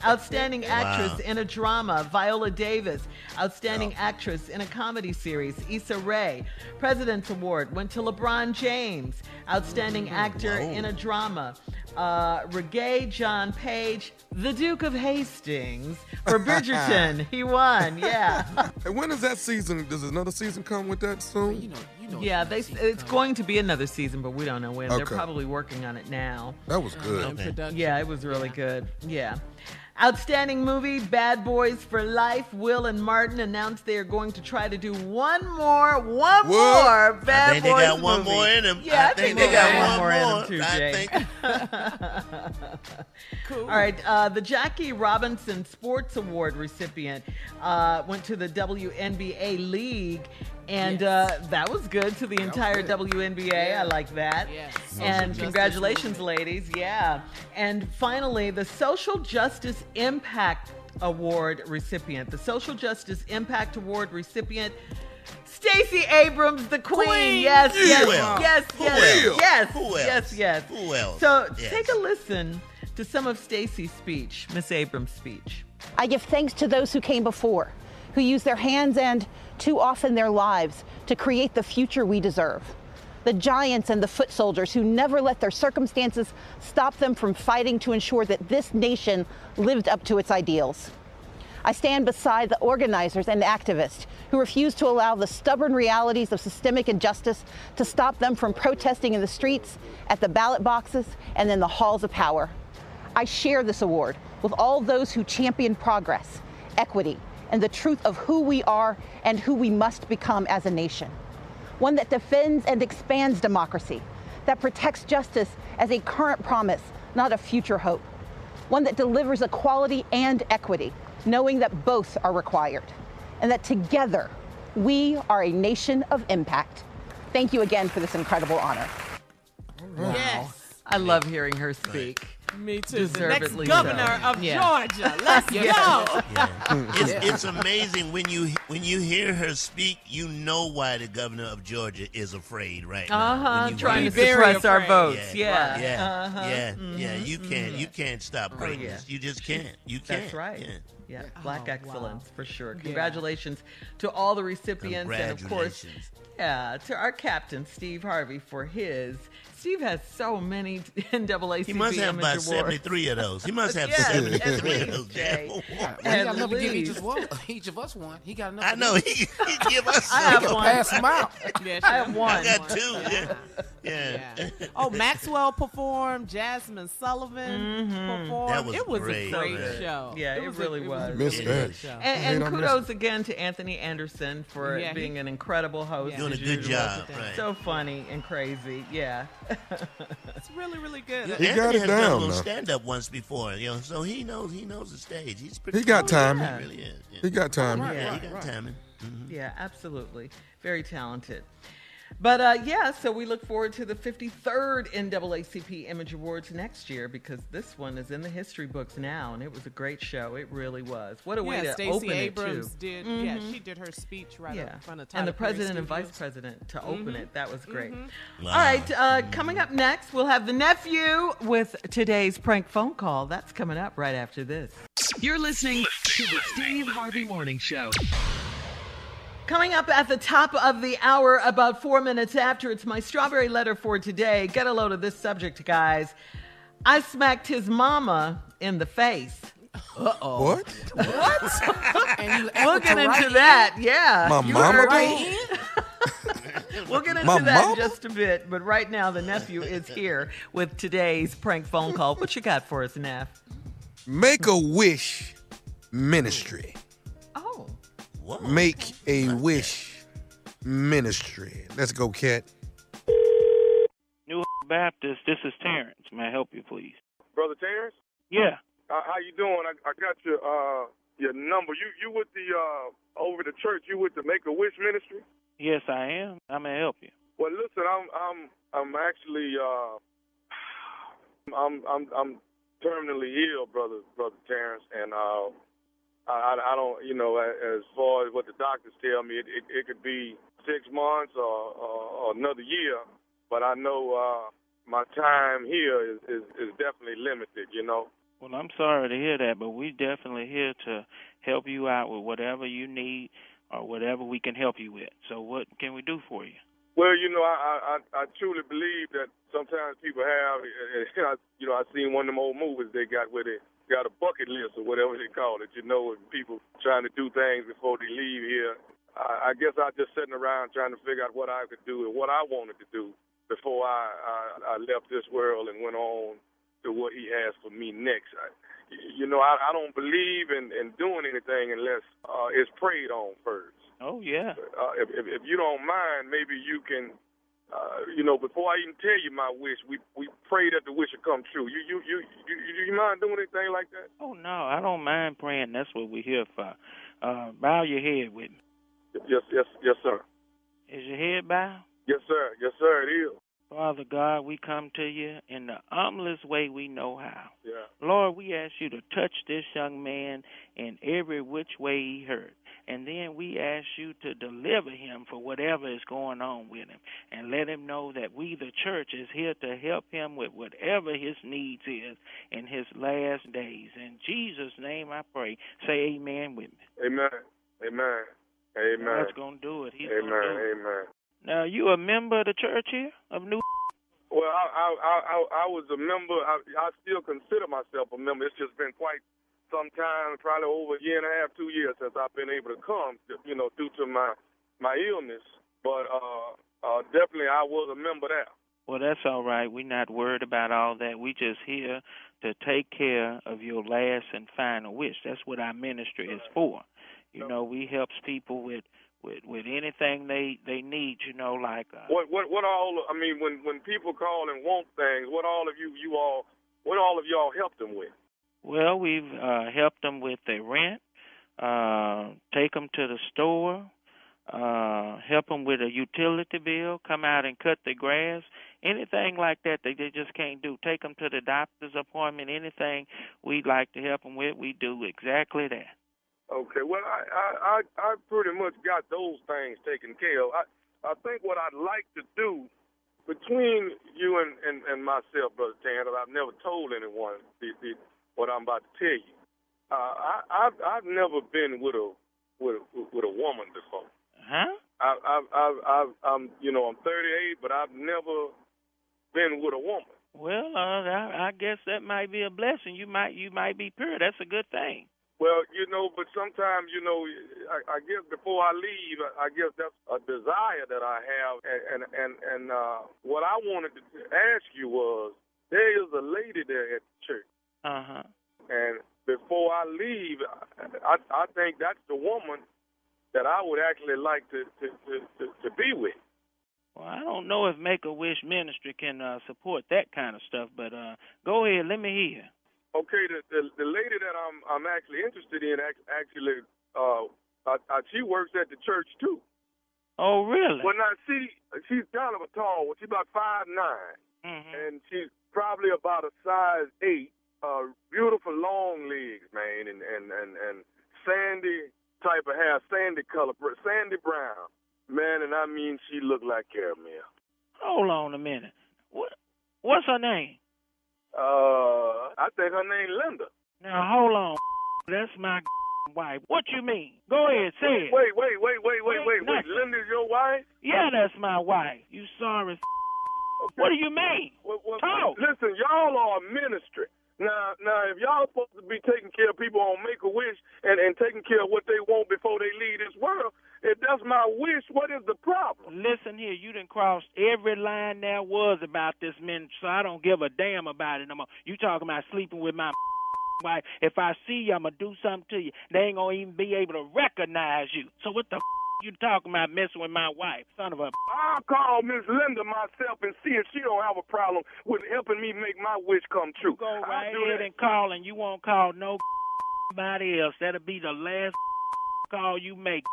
Outstanding actress in a drama, Viola Davis. Outstanding actress in a comedy series, Issa Rae. President's Award went to LeBron James. Outstanding actor in a drama, Reggae John Page, the Duke of Hastings. For Bridgerton, he won. Yeah. And when is that season? Does another season come with that soon? You know. Yeah, it's going to be another season, but we don't know when. They're probably working on it now. That was good. Yeah, it was really good. Yeah. Outstanding movie, Bad Boys for Life. Will and Martin announced they are going to try to do one more Bad Boys I think they got movie. one more in them. Yeah, I think they got one more in them too, Jay. cool. All right, the Jackie Robinson Sports Award recipient went to the WNBA League. And that was good to the entire WNBA. Yeah. I like that. Yes. And congratulations, ladies. Yeah. And finally, the Social Justice Impact Award recipient. The Social Justice Impact Award recipient, Stacey Abrams, the Queen. Yes. Who else? So take a listen to some of Stacey's speech, Miss Abrams' speech. I give thanks to those who came before, who used their hands and, too often, their lives to create the future we deserve. The giants and the foot soldiers who never let their circumstances stop them from fighting to ensure that this nation lived up to its ideals. I stand beside the organizers and activists who refuse to allow the stubborn realities of systemic injustice to stop them from protesting in the streets, at the ballot boxes, and in the halls of power. I share this award with all those who champion progress, equity, and the truth of who we are and who we must become as a nation. One that defends and expands democracy, that protects justice as a current promise, not a future hope. One that delivers equality and equity, knowing that both are required. And that together, we are a nation of impact. Thank you again for this incredible honor. Wow. Yes. I love hearing her speak. Me too. The next Deservedly governor so. of Georgia. Let's go. It's amazing when you hear her speak, you know why the governor of Georgia is afraid right now. Trying to suppress our votes. Yeah. You can't stop greatness. You just can't. You can't. That's right. Yeah, black excellence for sure. Congratulations to all the recipients, and of course, to our captain Steve Harvey for his. Steve has so many NAACP He must have about 73 of those. He must have 73 of those. Jay. He got enough to give each of us one. He got enough. I know. He give us. I have one. Pass them out. Yeah, I have one. I got two. Yeah. Oh, Maxwell performed. Jasmine Sullivan performed. It was a great show. Yeah, it really was. Missed that. And kudos again to Anthony Anderson for being an incredible host. Doing a good job. Right. So funny and crazy. Yeah. It's really, really good. He got it down. Done a little stand up once before, so he knows the stage. He's pretty. He got timing. He really is. Yeah. He got timing. He got timing. Yeah, absolutely. Very talented. But yeah, so we look forward to the 53rd NAACP Image Awards next year because this one is in the history books now, and it was a great show. It really was. What a way to Stacey open Abrams it, too. did. Yeah, she did her speech right up in front of Tyler And the Perry president and Studios. vice president to open it. That was great. Wow. All right, coming up next, we'll have the nephew with today's prank phone call. That's coming up right after this. You're listening to the Steve Harvey Morning Show. Coming up at the top of the hour, about 4 minutes after, it's my strawberry letter for today. Get a load of this subject, guys. I smacked his mama in the face. What? What? And We'll get into that. Yeah. My You mama heard did? me. We'll get into My that mama? in just a bit. But right now, the nephew is here with today's prank phone call. What you got for us, Neff? Make-A-Wish Ministry. Oh. Whoa. Make-A-Wish Ministry. Let's go, Cat. New Baptist, this is Terrence. May I help you, please? Brother Terrence? Yeah. How you doing? I got your number. You with the over the church? You with the Make-A-Wish Ministry? Yes, I am. I may help you. Well, listen, I'm actually I'm terminally ill, brother Terrence, and I don't, as far as what the doctors tell me, it could be 6 months or another year, but I know my time here is definitely limited, Well, I'm sorry to hear that, but we're definitely here to help you out with whatever you need or whatever we can help you with. So what can we do for you? Well, I truly believe that sometimes people have, I seen one of them old movies they got where they got a bucket list or whatever they call it, and people trying to do things before they leave here. I guess I just sitting around trying to figure out what I could do and what I wanted to do before I left this world and went on to what he has for me next. I don't believe in doing anything unless it's prayed on first. Oh, yeah. If you don't mind, maybe you can, before I even tell you my wish, we pray that the wish will come true. You mind doing anything like that? Oh, no, I don't mind praying. That's what we're here for. Bow your head with me. Yes, sir. Is your head bowed? Yes, sir. Yes, sir, it is. Father God, we come to you in the humblest way we know how. Yeah. Lord, we ask you to touch this young man in every which way he hurt. And then we ask you to deliver him for whatever is going on with him. And let him know that we, the church, is here to help him with whatever his needs is in his last days. In Jesus' name I pray. Say amen with me. Amen. Amen. Amen. God's going to do it. He's going to do it. Amen. Now, you a member of the church here of New? Well, I was a member. I still consider myself a member. It's just been quite some time, probably over a year and a half, 2 years since I've been able to come, due to my illness. But definitely I was a member there. Well, that's all right. We're not worried about all that. We just here to take care of your last and final wish. That's what our ministry is for. We helps people with anything they need, like what all, I mean, when people call and want things, what all of y'all help them with? Well, we've helped them with their rent, take them to the store, help them with a utility bill, come out and cut the grass, anything like that they just can't do. Take them to the doctor's appointment, anything we'd like to help them with, we do exactly that. Okay, well, I pretty much got those things taken care of. I think what I'd like to do between you and myself, Brother Tan, that I've never told anyone what I'm about to tell you. I've never been with a woman before. Huh? I'm 38, but I've never been with a woman. Well, I guess that might be a blessing. You might be pure. That's a good thing. Well, but sometimes, I guess before I leave, I guess that's a desire that I have. And what I wanted to ask you was, there is a lady there at the church. Uh-huh. And before I leave, I think that's the woman that I would actually like to be with. Well, I don't know if Make-A-Wish Ministry can support that kind of stuff, but go ahead, let me hear. Okay, the lady that I'm actually interested in, actually, she works at the church too. Oh, really? Well, now she's kind of a tall one. She's about 5'9", and she's probably about a size 8. Beautiful long legs, man, and sandy type of hair, sandy color, sandy brown, man. And I mean, she looked like caramel. Hold on a minute. What's her name? I think her name Linda. Now hold on. That's my wife. What you mean? Go ahead, say it. Wait. Linda's your wife? Yeah, that's my wife. You sorry? Okay. What do you mean? Talk. Listen, y'all are a ministry. Now, if y'all supposed to be taking care of people on Make-A-Wish and taking care of what they want before they leave this world, if that's my wish, what is the problem? Listen here, you done crossed every line there was about this ministry, so I don't give a damn about it no more. You talking about sleeping with my wife. If I see you, I'm going to do something to you. They ain't going to even be able to recognize you. So what the you talking about messing with my wife? Son of a... I'll call Miss Linda myself and see if she don't have a problem with helping me make my wish come true. You go right ahead and call, and you won't call nobody else. That'll be the last call you make.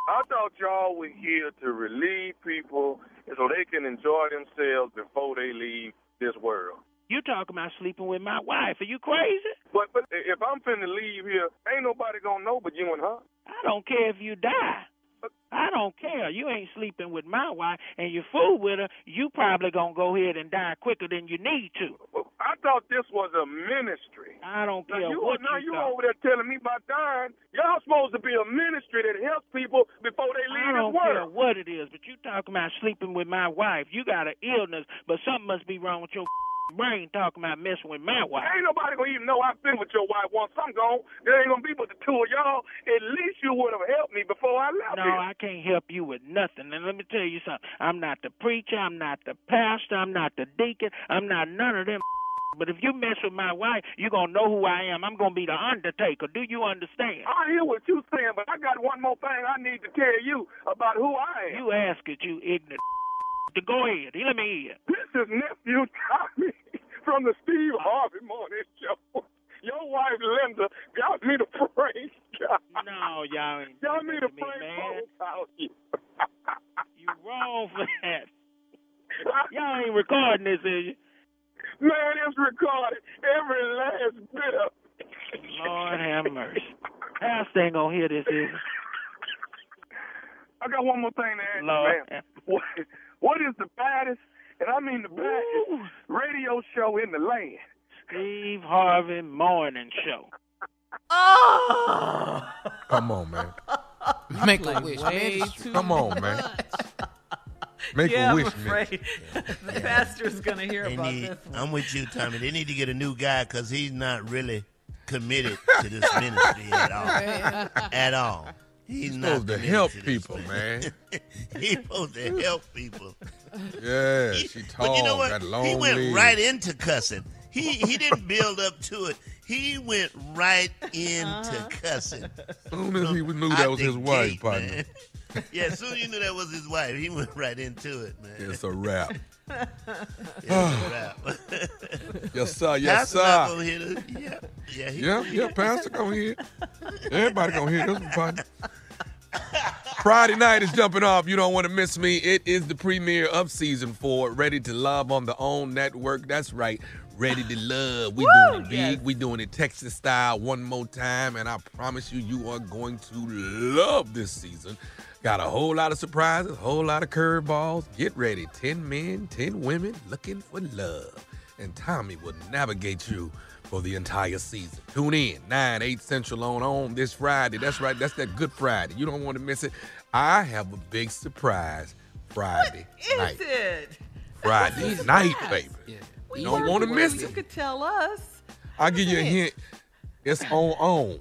I thought y'all were here to relieve people so they can enjoy themselves before they leave this world. You talking about sleeping with my wife. Are you crazy? But if I'm finna leave here, ain't nobody gonna know but you and her. I don't care if you die. I don't care. You ain't sleeping with my wife, and you fool with her, you probably gonna go ahead and die quicker than you need to. I thought this was a ministry. I don't care you what now you you thought. over there telling me about dying. Y'all supposed to be a ministry that helps people before they leave this I don't care world. what it is, but you talking about sleeping with my wife. You got an illness, but something must be wrong with your brain talking about messing with my wife. Ain't nobody gonna even know I've been with your wife once I'm gone. There ain't gonna be but the two of y'all. At least you would have helped me before I left No, here. I can't help you with nothing. And let me tell you something. I'm not the preacher. I'm not the pastor. I'm not the deacon. I'm not none of them. But if you mess with my wife, you're going to know who I am. I'm going to be the Undertaker. Do you understand? I hear what you're saying, but I got one more thing I need to tell you about who I am. You ask it, you ignorant. Go ahead. Let me hear. This is nephew Tommy from the Steve Harvey Morning Show. Your wife Linda got me to pray. No, y'all ain't. Got me to me, pray man. about you. You wrong for that. Y'all ain't recording this, is you? Man, it's recorded. Every last bit of it. Lord have mercy. Pastor ain't gonna hear this, is he? I got one more thing to ask Lord. you, man. What is the baddest, and I mean the baddest, radio show in the land? Steve Harvey Morning Show. Oh! Come on, man. Make a wish. Ministry. Come on, man. Make yeah, a wish, I'm afraid the pastor's going to hear about this one. I'm with you, Tommy. They need to get a new guy because he's not really committed to this ministry at all. At all. He's not supposed to help people, man. He's supposed to help people. Yeah, she tall, but you know what? got long He went legs. right into cussing. He didn't build up to it. He went right into cussing. As soon as he knew that was his wife, partner. Man. Yeah, as soon as you knew that was his wife, he went right into it, man. It's a wrap. It's a wrap. Yes, sir. Yes, Pastor not sir. gonna hear this. Yeah, Pastor gonna hear. Everybody gonna hear this one, partner. Friday night is jumping off. You don't want to miss me. It is the premiere of season 4, Ready to Love on the OWN network. That's right. Ready to Love. We doing it big. Yes. We doing it Texas style one more time, and I promise you, you are going to love this season. Got a whole lot of surprises, a whole lot of curveballs. Get ready. 10 men, 10 women looking for love. And Tommy will navigate you for the entire season. Tune in, 9, 8 Central on this Friday. That's right. That's that Good Friday. You don't want to miss it. I have a big surprise Friday night. What is it? Friday night, baby. Yeah. You don't want to miss You it. could tell us. I'll give you a hint. It's on OWN.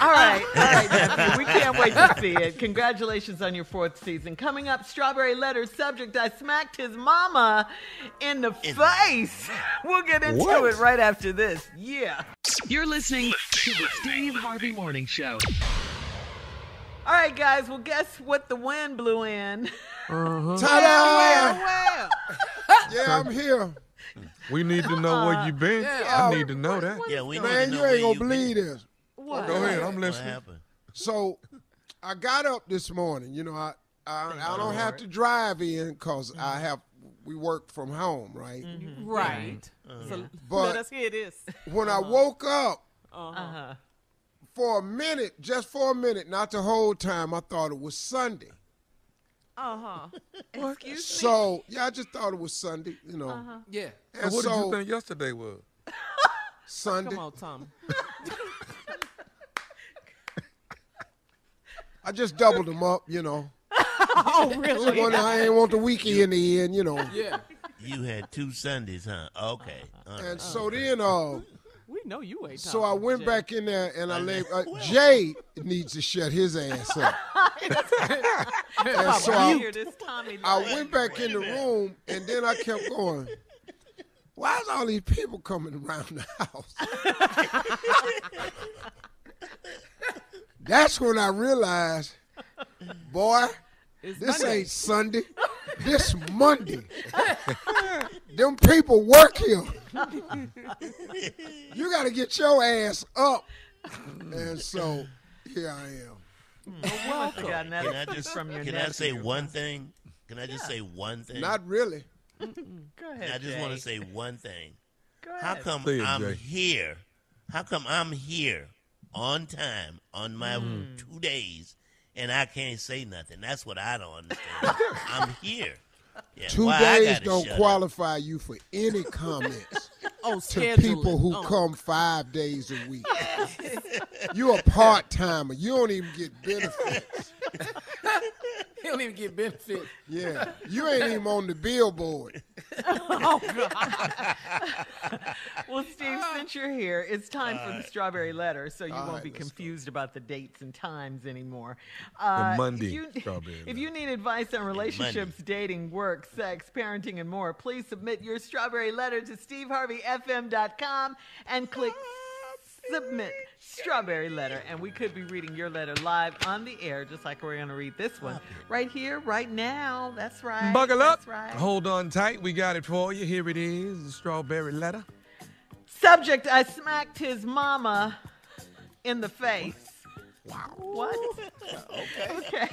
All right, nephew. We can't wait to see it. Congratulations on your 4th season. Coming up, Strawberry Letter subject, I smacked his mama in the face. We'll get into it right after this. Yeah. You're listening to the Steve Harvey Morning Show. All right, guys. Well, guess what the wind blew in? Ta-da! Yeah, I'm here. We need to know where you been. I need to know that. Yeah, we Man, need to you know ain't where gonna believe been. this. What? Go ahead, I'm listening. So, I got up this morning. You know, I don't have to drive in because we work from home, right? Mm-hmm. Right. So but let us hear this. When I woke up, for a minute, just for a minute, not the whole time, I thought it was Sunday. Excuse me? So, I just thought it was Sunday, you know. Yeah. And what did you think yesterday was? Sunday. Come on, Tom. I just doubled them up, you know. Oh, really? I ain't want the weekend in the end, you know. Yeah. You had 2 Sundays, huh? Okay. And so then, we know you ain't. So I went back in there and I laid. Jay needs to shut his ass up. And so I went back in the room and then I kept going. Why is all these people coming around the house? That's when I realized, boy, this ain't Sunday. This Monday. Them people work here. You got to get your ass up. And so here I am. Welcome. Can I say one thing? Can I just say one thing? Not really. Go ahead, I just Jay. want to say one thing. Go ahead. How come I'm here? How come I'm here on time on my 2 days and I can't say nothing? That's what I don't understand. I'm here. Yeah, 2 days don't qualify you for any comments to people who come 5 days a week. You're a part-timer. You don't even get benefits. He don't even get benefits. Yeah. You ain't even on the billboard. Oh, God. Well, Steve, since you're here, it's time for the strawberry letter, so you won't be confused about the dates and times anymore. The Monday strawberry If you need advice on relationships, dating, work, sex, parenting, and more, please submit your strawberry letter to steveharveyfm.com and click submit strawberry letter, and we could be reading your letter live on the air, just like we're going to read this one right here, right now. That's right. Buckle up. That's right. Hold on tight. We got it for you. Here it is, the strawberry letter. Subject: I smacked his mama in the face. Wow. What? Okay.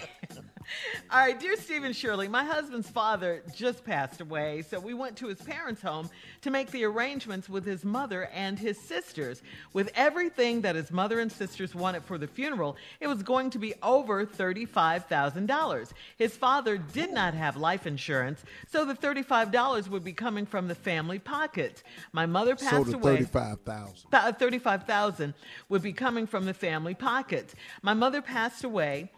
All right, dear Steve and Shirley, my husband's father just passed away, so we went to his parents' home to make the arrangements with his mother and his sisters. With everything that his mother and sisters wanted for the funeral, it was going to be over $35,000. His father did not have life insurance, so the $35 would be coming from the family pockets. My mother passed away. $35,000 would be coming from the family pockets. My mother passed away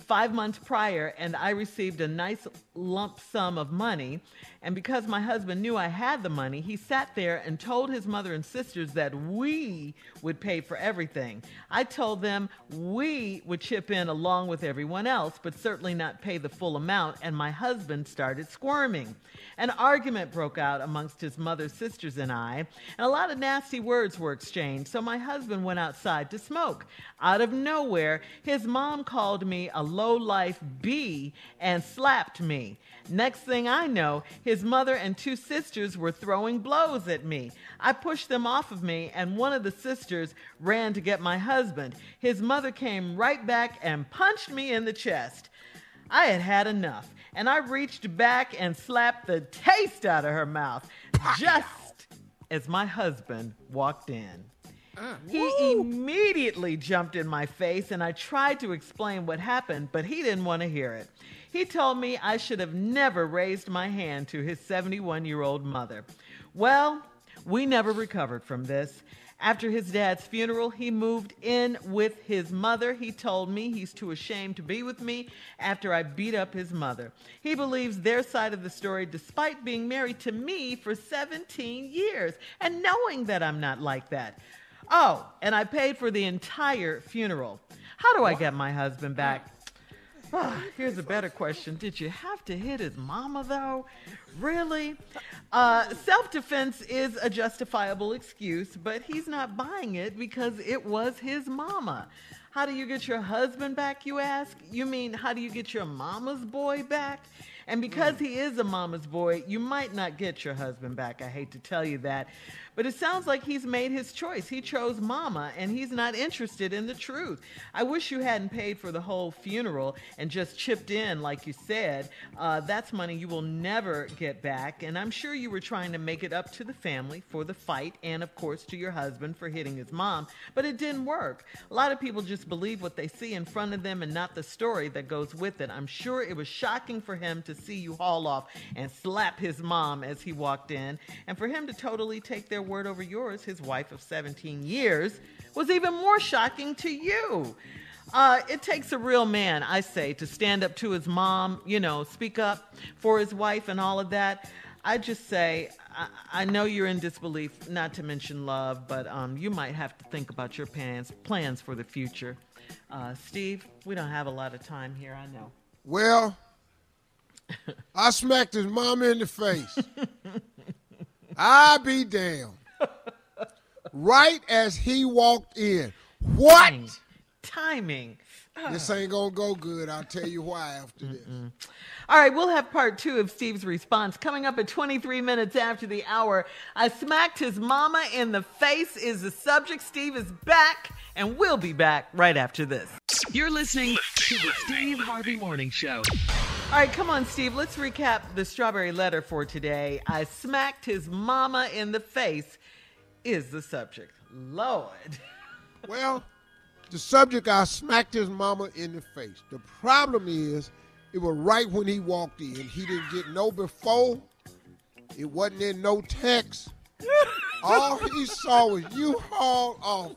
5 months prior, and I received a nice lump sum of money. And because my husband knew I had the money, he sat there and told his mother and sisters that we would pay for everything. I told them we would chip in along with everyone else, but certainly not pay the full amount, and my husband started squirming. An argument broke out amongst his mother's sisters and I, and a lot of nasty words were exchanged, so my husband went outside to smoke. Out of nowhere, his mom called me a low-life bee and slapped me. Next thing I know, his mother and 2 sisters were throwing blows at me. I pushed them off of me, and one of the sisters ran to get my husband. His mother came right back and punched me in the chest. I had had enough, and I reached back and slapped the taste out of her mouth just as my husband walked in. He immediately jumped in my face, and I tried to explain what happened, but he didn't want to hear it. He told me I should have never raised my hand to his 71-year-old mother. Well, we never recovered from this. After his dad's funeral, he moved in with his mother. He told me he's too ashamed to be with me after I beat up his mother. He believes their side of the story despite being married to me for 17 years and knowing that I'm not like that. Oh, and I paid for the entire funeral. How do I get my husband back? Here's a better question. Did you have to hit his mama, though? Really? Self-defense is a justifiable excuse, but he's not buying it because it was his mama. How do you get your husband back, you ask? You mean, how do you get your mama's boy back? And because he is a mama's boy, you might not get your husband back. I hate to tell you that. But it sounds like he's made his choice. He chose mama, and he's not interested in the truth. I wish you hadn't paid for the whole funeral and just chipped in, like you said. That's money you will never get back. And I'm sure you were trying to make it up to the family for the fight and, of course, to your husband for hitting his mom. But it didn't work. A lot of people just believe what they see in front of them and not the story that goes with it. I'm sure it was shocking for him to see you haul off and slap his mom as he walked in. And for him to totally take their word over yours, his wife of 17 years, was even more shocking to you. It takes a real man, I say, to stand up to his mom, speak up for his wife and all of that. I just say, I know you're in disbelief, not to mention love, but you might have to think about your plans for the future. Steve, we don't have a lot of time here, I know. Well, I smacked his mama in the face. I be damned. Right as he walked in. What? Timing. This ain't gonna go good. I'll tell you why after this. All right, we'll have part 2 of Steve's response coming up at 23 minutes after the hour. I smacked his mama in the face is the subject. Steve is back, and we'll be back right after this. You're listening to the Steve Harvey Morning Show. All right, come on, Steve. Let's recap the strawberry letter for today. I smacked his mama in the face is the subject. Lord. Well, the subject, I smacked his mama in the face. The problem is, it was right when he walked in. He didn't get no before. It wasn't in no text. All he saw was you haul off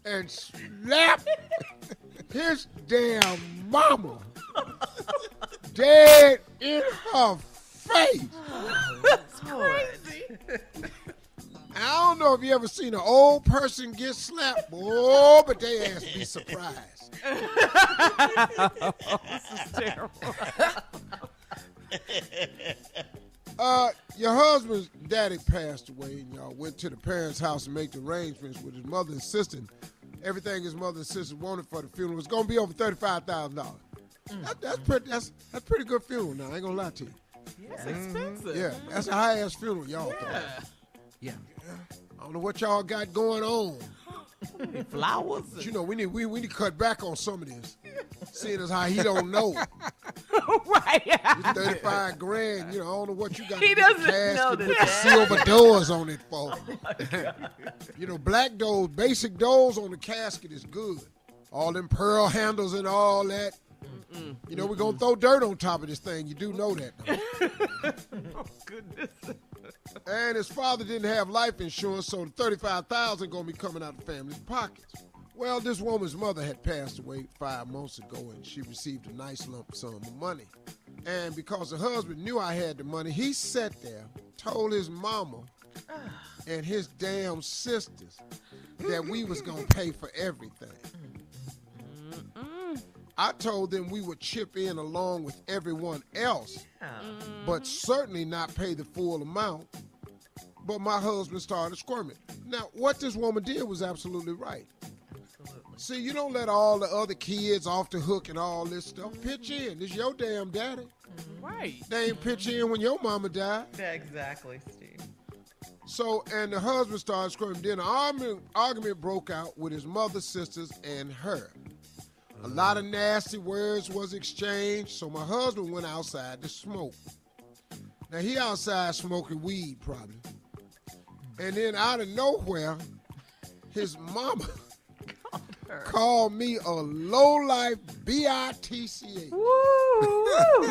and slap his damn mama dead in her face. That's crazy. I don't know if you ever seen an old person get slapped, boy, but they ass be surprised. This is terrible. Your husband's daddy passed away, and y'all went to the parents' house and make the arrangements with his mother and sister. Everything his mother and sister wanted for the funeral was going to be over $35,000. That's pretty good funeral now. I ain't gonna lie to you. That's expensive. Yeah, that's a high-ass funeral, y'all. Yeah. I don't know what y'all got going on. Flowers. But we need to cut back on some of this. Seeing as how he don't know. Right. It's 35 grand. I don't know what you got. He doesn't know with the silver doors on it for. Black doors, basic doors on the casket is good. All them pearl handles and all that. We're going to throw dirt on top of this thing. You do know that. Oh, goodness. And his father didn't have life insurance, so the $35,000 going to be coming out of the family's pockets. Well, this woman's mother had passed away 5 months ago, and she received a nice lump sum of money. And because the husband knew I had the money, he sat there, told his mama and his damn sisters that we was going to pay for everything. I told them we would chip in along with everyone else, but certainly not pay the full amount. But my husband started squirming. Now, what this woman did was absolutely right. Absolutely. See, you don't let all the other kids off the hook and all this stuff. Pitch in. This your damn daddy. Right. They ain't pitch in when your mama died. Yeah, exactly, Steve. So, and the husband started screaming. Then an argument broke out with his mother, sisters, and her. A lot of nasty words was exchanged, so my husband went outside to smoke. Now, he outside smoking weed, probably. And then out of nowhere, his mama called me a low-life B-I-T-C-H. Woo!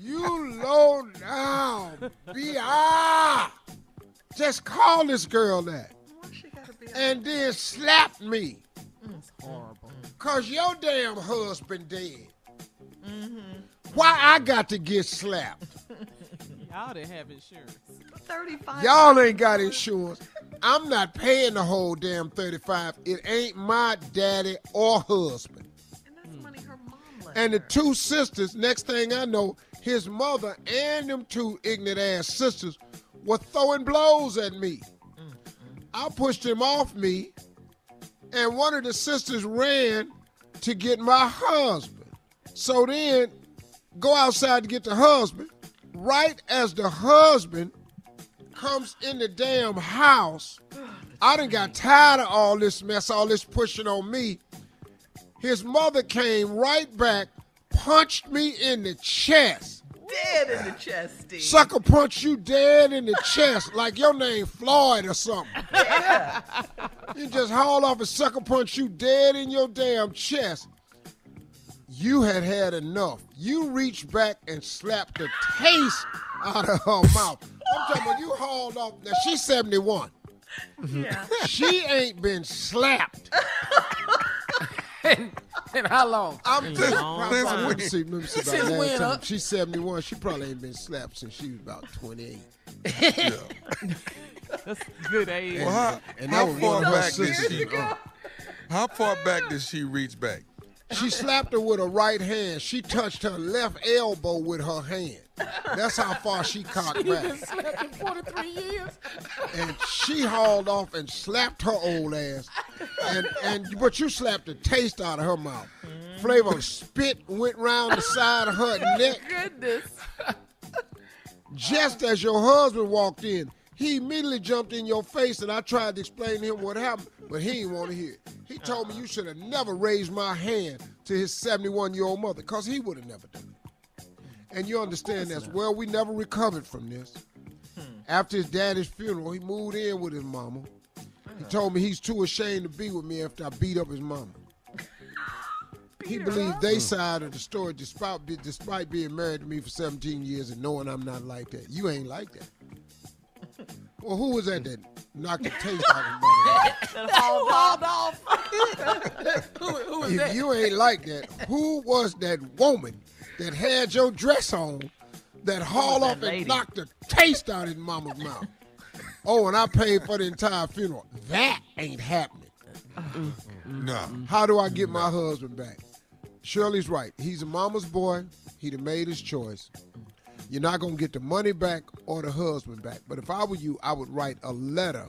You low down B-I. Just call this girl that. And then slap me. It's horrible. Because your damn husband dead. Why I got to get slapped? Y'all didn't have insurance. 35. Y'all ain't got insurance. I'm not paying the whole damn 35. It ain't my daddy or husband. And that's money her mom left And the her. 2 sisters, next thing I know, his mother and them 2 ignorant ass sisters were throwing blows at me. I pushed him off me, and one of the sisters ran to get my husband. So then go outside to get the husband. Right as the husband comes in the damn house, I done got tired of all this mess, all this pushing on me. His mother came right back, punched me in the chest. Dead in the chest, Steve. Sucker punch you dead in the chest like your name Floyd or something. Yeah. You just haul off and sucker punch you dead in your damn chest. You had enough. You reached back and slapped the taste out of her mouth. I'm talking about you hauled off. Now, she's 71. Yeah. She ain't been slapped. And how long? I'm just let me see Since about when, last huh? time. She's 71. She probably ain't been slapped since she was about 28. That's good age. Well, And how that was far one of her back did sisters. she? How far back did she reach back? She slapped her with her right hand. She touched her left elbow with her hand. That's how far she cocked You've back. been slapped in 43 years. And she hauled off and slapped her old ass. But you slapped the taste out of her mouth. Flavor spit went round the side of her neck. Goodness. Just as your husband walked in, he immediately jumped in your face, and I tried to explain to him what happened, but he didn't want to hear it. He told me you should have never raised my hand to his 71-year-old mother, because he would have never done it. And you understand that. Well, we never recovered from this. After his daddy's funeral, he moved in with his mama. He told me he's too ashamed to be with me after I beat up his mama. He believed they side of the story despite being married to me for 17 years and knowing I'm not like that. You ain't like that. Well, who was that knocked the taste out of his mother? That hauled off. Who was If that? you ain't like that, who was that woman that had your dress on that hauled off and knocked the taste out of his mama's mouth? Oh, and I paid for the entire funeral. That ain't happening. No. How do I get my husband back? Shirley's right. He's a mama's boy. He done made his choice. You're not going to get the money back or the husband back. But if I were you, I would write a letter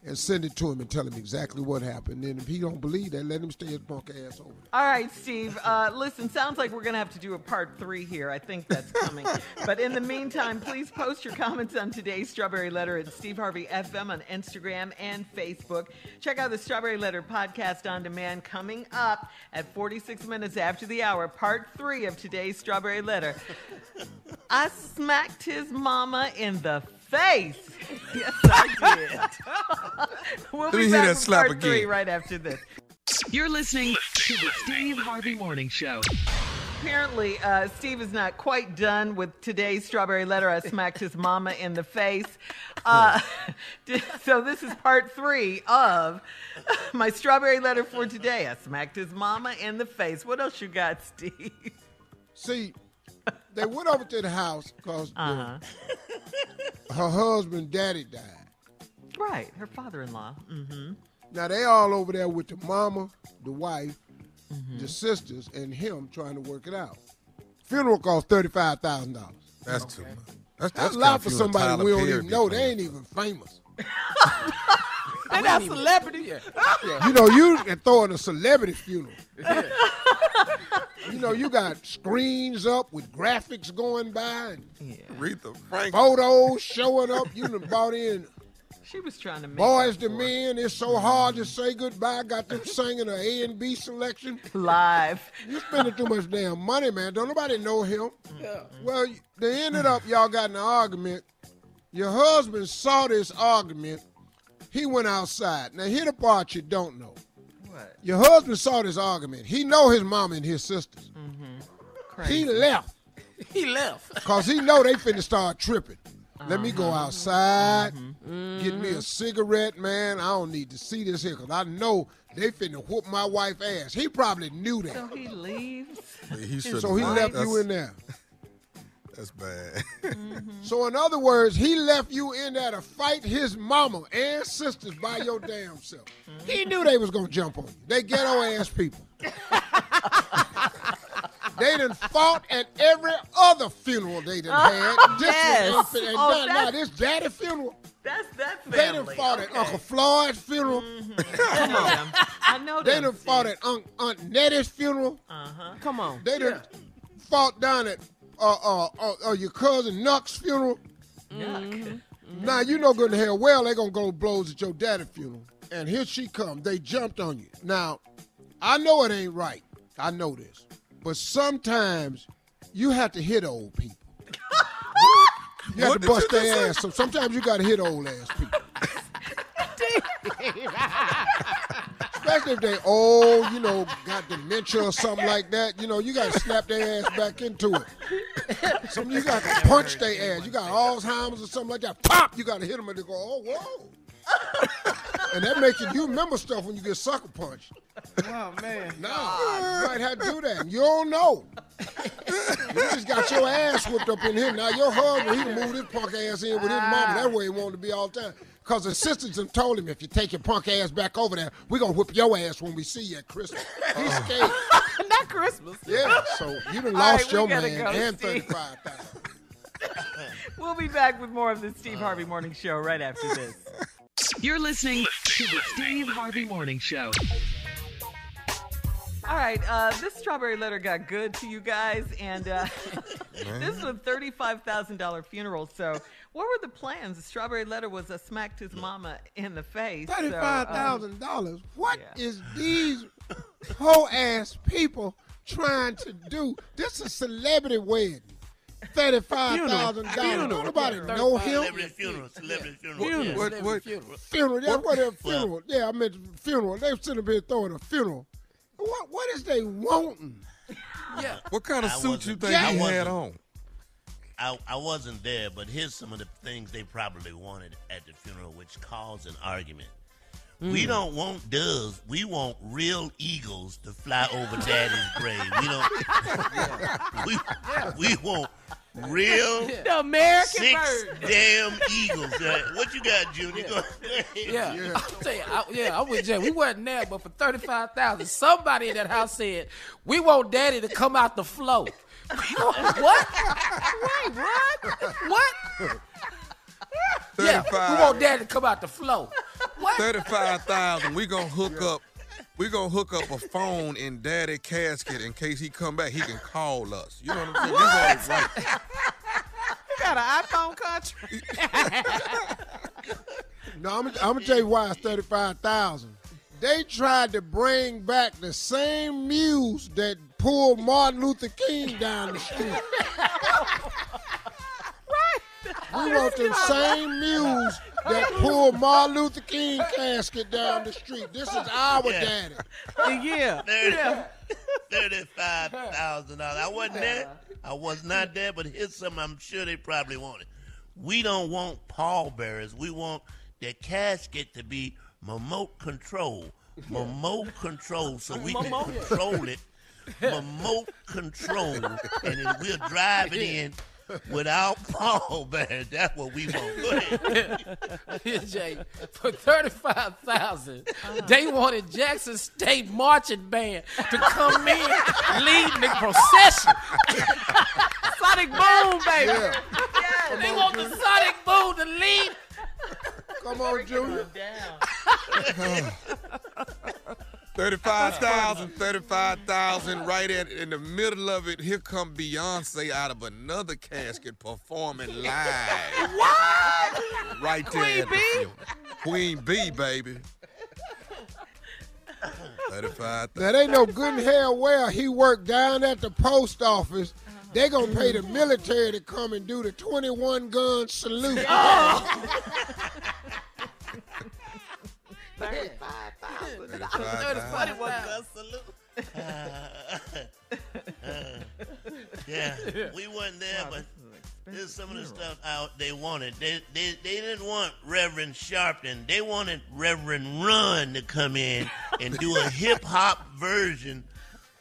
and send it to him and tell him exactly what happened. And if he don't believe that, let him stay his punk ass over there. All right, Steve. Listen, sounds like we're going to have to do a part 3 here. I think that's coming. But in the meantime, please post your comments on today's Strawberry Letter at Steve Harvey FM on Instagram and Facebook. Check out the Strawberry Letter podcast on demand coming up at 46 minutes after the hour. Part 3 of today's Strawberry Letter. I smacked his mama in the face. Yes, I did. We'll Let be me hear back that with slap part 3 again. right after this. You're listening to the Steve Harvey Morning Show. Apparently, Steve is not quite done with today's Strawberry Letter. I smacked his mama in the face. So this is part 3 of my Strawberry Letter for today. I smacked his mama in the face. What else you got, Steve? See, they went over to the house because her husband, daddy, died. Right, her father-in-law. Mm-hmm. Now, they all over there with the mama, the wife, the sisters, and him trying to work it out. Funeral cost $35,000. That's too much. That's a lot for somebody we don't even know. They ain't even famous. They're not celebrity. You know, you can throw in a celebrity funeral. You know, you got screens up with graphics going by and Aretha Franklin. photos showing up. You done bought in She was trying to make Boys up to for it. Men. It's so hard to say goodbye. Got them singing an A and B selection. Live. You spending too much damn money, man. Don't nobody know him. Well, they ended up, y'all got in an argument. Your husband saw this argument. He went outside. Now, here the part you don't know. What? Your husband saw this argument. He know his mama and his sisters. He left. He left. Because he know they finna start tripping. Let me go outside, get me a cigarette, man. I don't need to see this here because I know they finna whoop my wife's ass. He probably knew that. So he leaves. So he left you in there. That's bad. So in other words, he left you in there to fight his mama and sisters by your damn self. He knew they was gonna jump on you. They ghetto ass people. They done fought at every other funeral they done had. Yes. Now this daddy funeral. That's They family. done fought at Uncle Floyd's funeral. Come on. I know They them, done fought Steve. at Aunt Nettie's funeral. Uh-huh. Come on. They done fought down at your cousin Nuck's funeral? Now, you know good and hell well they going to go blows at your daddy's funeral. And here she come. They jumped on you. Now, I know it ain't right. I know this. But sometimes you have to hit old people. You have to bust their ass. So sometimes you got to hit old ass people. Especially if they old, got dementia or something like that. You got to snap their ass back into it. Some you got to punch their ass. You got Alzheimer's or something like that. Pop! You got to hit them and they go, oh, whoa. And that makes you remember stuff when you get sucker punched. Oh, man. No, you might have to do that. And you don't know. You just got your ass whipped up in here. Now, your husband, he can move his punk ass in with his mama. That way he wanted to be all the time. Because the sisters have told him, if you take your punk ass back over there, we're going to whip your ass when we see you at Christmas. He's scared. Not Christmas. Yeah, so you done lost your man and Steve. $35,000. We'll be back with more of the Steve Harvey Morning Show right after this. You're listening to the Steve Harvey Morning Show. All right, this strawberry letter got good to you guys, and this is a $35,000 funeral. So, what were the plans? The strawberry letter was a smacked his mama in the face. $35,000. What is these whole ass people trying to do? This is a celebrity wedding. $35,000. Don't nobody know him. Celebrity funeral. What? Funeral. That's what a funeral. Yeah, I meant funeral. They sitting up here throwing a funeral. What is they wanting? Yeah. What kind of suit you think he had on? I wasn't there, but here's some of the things they probably wanted at the funeral, which caused an argument. We don't want doves. We want real eagles to fly over Daddy's grave. We want real the American 6 bird. damn eagles. What you got, Junior? Go Yeah. I'll tell you, I'm with Jay. We wasn't there, but for $35,000, somebody in that house said, we want Daddy to come out the flow. What? Wait, what? Yeah, we want Daddy to come out the flow. What? $35,000. We gonna hook up a phone in Daddy casket in case he come back. He can call us. You know what I'm saying? What? You got an iPhone country. No, I'm gonna tell you why it's $35,000. They tried to bring back the same muse that pulled Martin Luther King down the street. We want the same muse that pulled Martin Luther King casket down the street. This is our daddy. Yeah. $35,000. I wasn't there. I was not there, but here's something I'm sure they probably wanted. We don't want pallbearers. We want the casket to be remote control. Remote control, so we can control it. Remote control, and then we'll drive it in without pallbearers. That's what we want. Go ahead. Here, Jay, for $35,000, they wanted Jackson State Marching Band to come in leading the procession. Sonic Boom, baby. Yeah. Yes. They want the Sonic Boom to lead. Come on, Junior. $35,000, right in the middle of it, here come Beyonce out of another casket performing live. What? Right there Queen at B? the funeral. Queen B, baby. $35,000. Now, they know good and hell well he worked down at the post office. They gonna pay the military to come and do the 21-gun salute. Oh. Yeah, we wasn't there, but there's some of the stuff out they wanted. They didn't want Reverend Sharpton. They wanted Reverend Run to come in and do a hip-hop version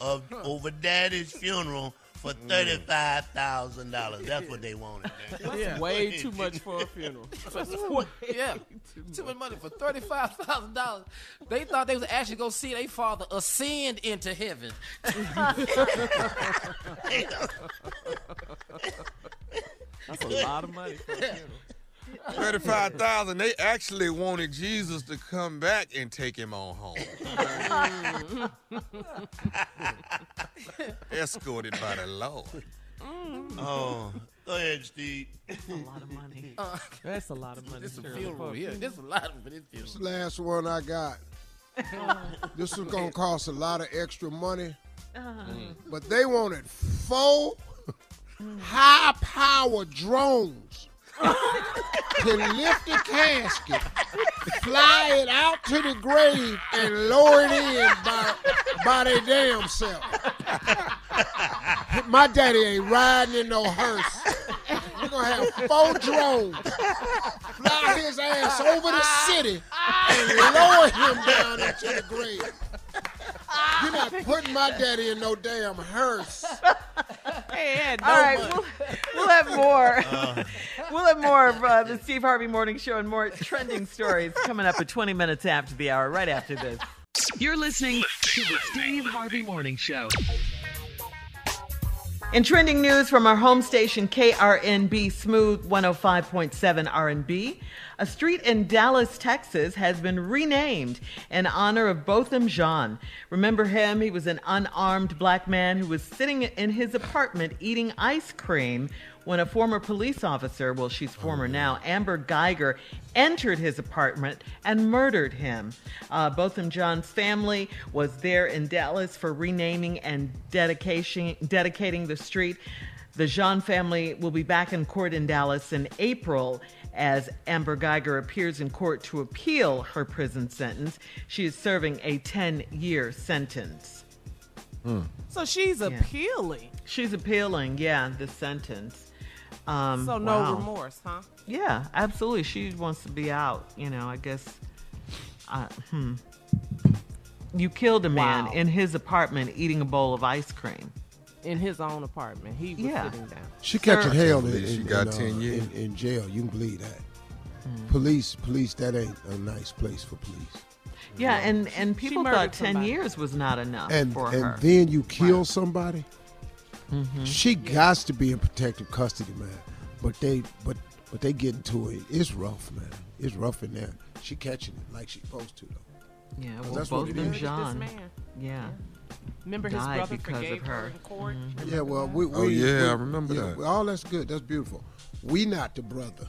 of Over Daddy's Funeral for $35,000. That's what they wanted. That's way too much for a funeral. Yeah, too much money for $35,000. They thought they was actually gonna see their father ascend into heaven. That's a lot of money for a funeral. $35,000. They actually wanted Jesus to come back and take him on home. Escorted by the Lord. Oh, go ahead, Steve. That's a lot of money. That's a lot of money. This is a funeral here. This is a lot of this funeral. This the last one I got. This is going to cost a lot of extra money. But they wanted 4 high-powered drones to lift the casket, fly it out to the grave, and lower it in by their damn self. My daddy ain't riding in no hearse. We're going to have 4 drones fly his ass over the city and lower him down into the grave. You're not putting my daddy in no damn hearse. Hey, All right, we'll have more. We'll have more of the Steve Harvey Morning Show and more trending stories coming up at 20 minutes after the hour, right after this. You're listening to the Steve Harvey Morning Show. In trending news from our home station, KRNB Smooth 105.7 R&B, a street in Dallas, Texas has been renamed in honor of Botham Jean. Remember him? He was an unarmed black man who was sitting in his apartment eating ice cream when a former police officer, well, she's former now, Amber Geiger, entered his apartment and murdered him. Botham Jean's family was there in Dallas for renaming and dedicating the street. The Jean family will be back in court in Dallas in April as Amber Geiger appears in court to appeal her prison sentence. She is serving a 10-year sentence. So she's appealing. She's appealing, the sentence. So no remorse, huh? Yeah, absolutely. She wants to be out, I guess. You killed a man in his apartment eating a bowl of ice cream. In his own apartment. He was sitting down. She catching hell She got 10 years. In jail. You can believe that. Police, that ain't a nice place for police. Yeah, and people thought 10 years was not enough for her. And then you kill somebody. She got to be in protective custody, man. But they getting to it. It's rough, man. It's rough in there. She catching it like she's supposed to, though. Yeah, well, that's both what them it is. John. Yeah. Remember his died brother because forgave of her. her in court? Yeah, well, we I remember that. All that's good. That's beautiful. We not the brother.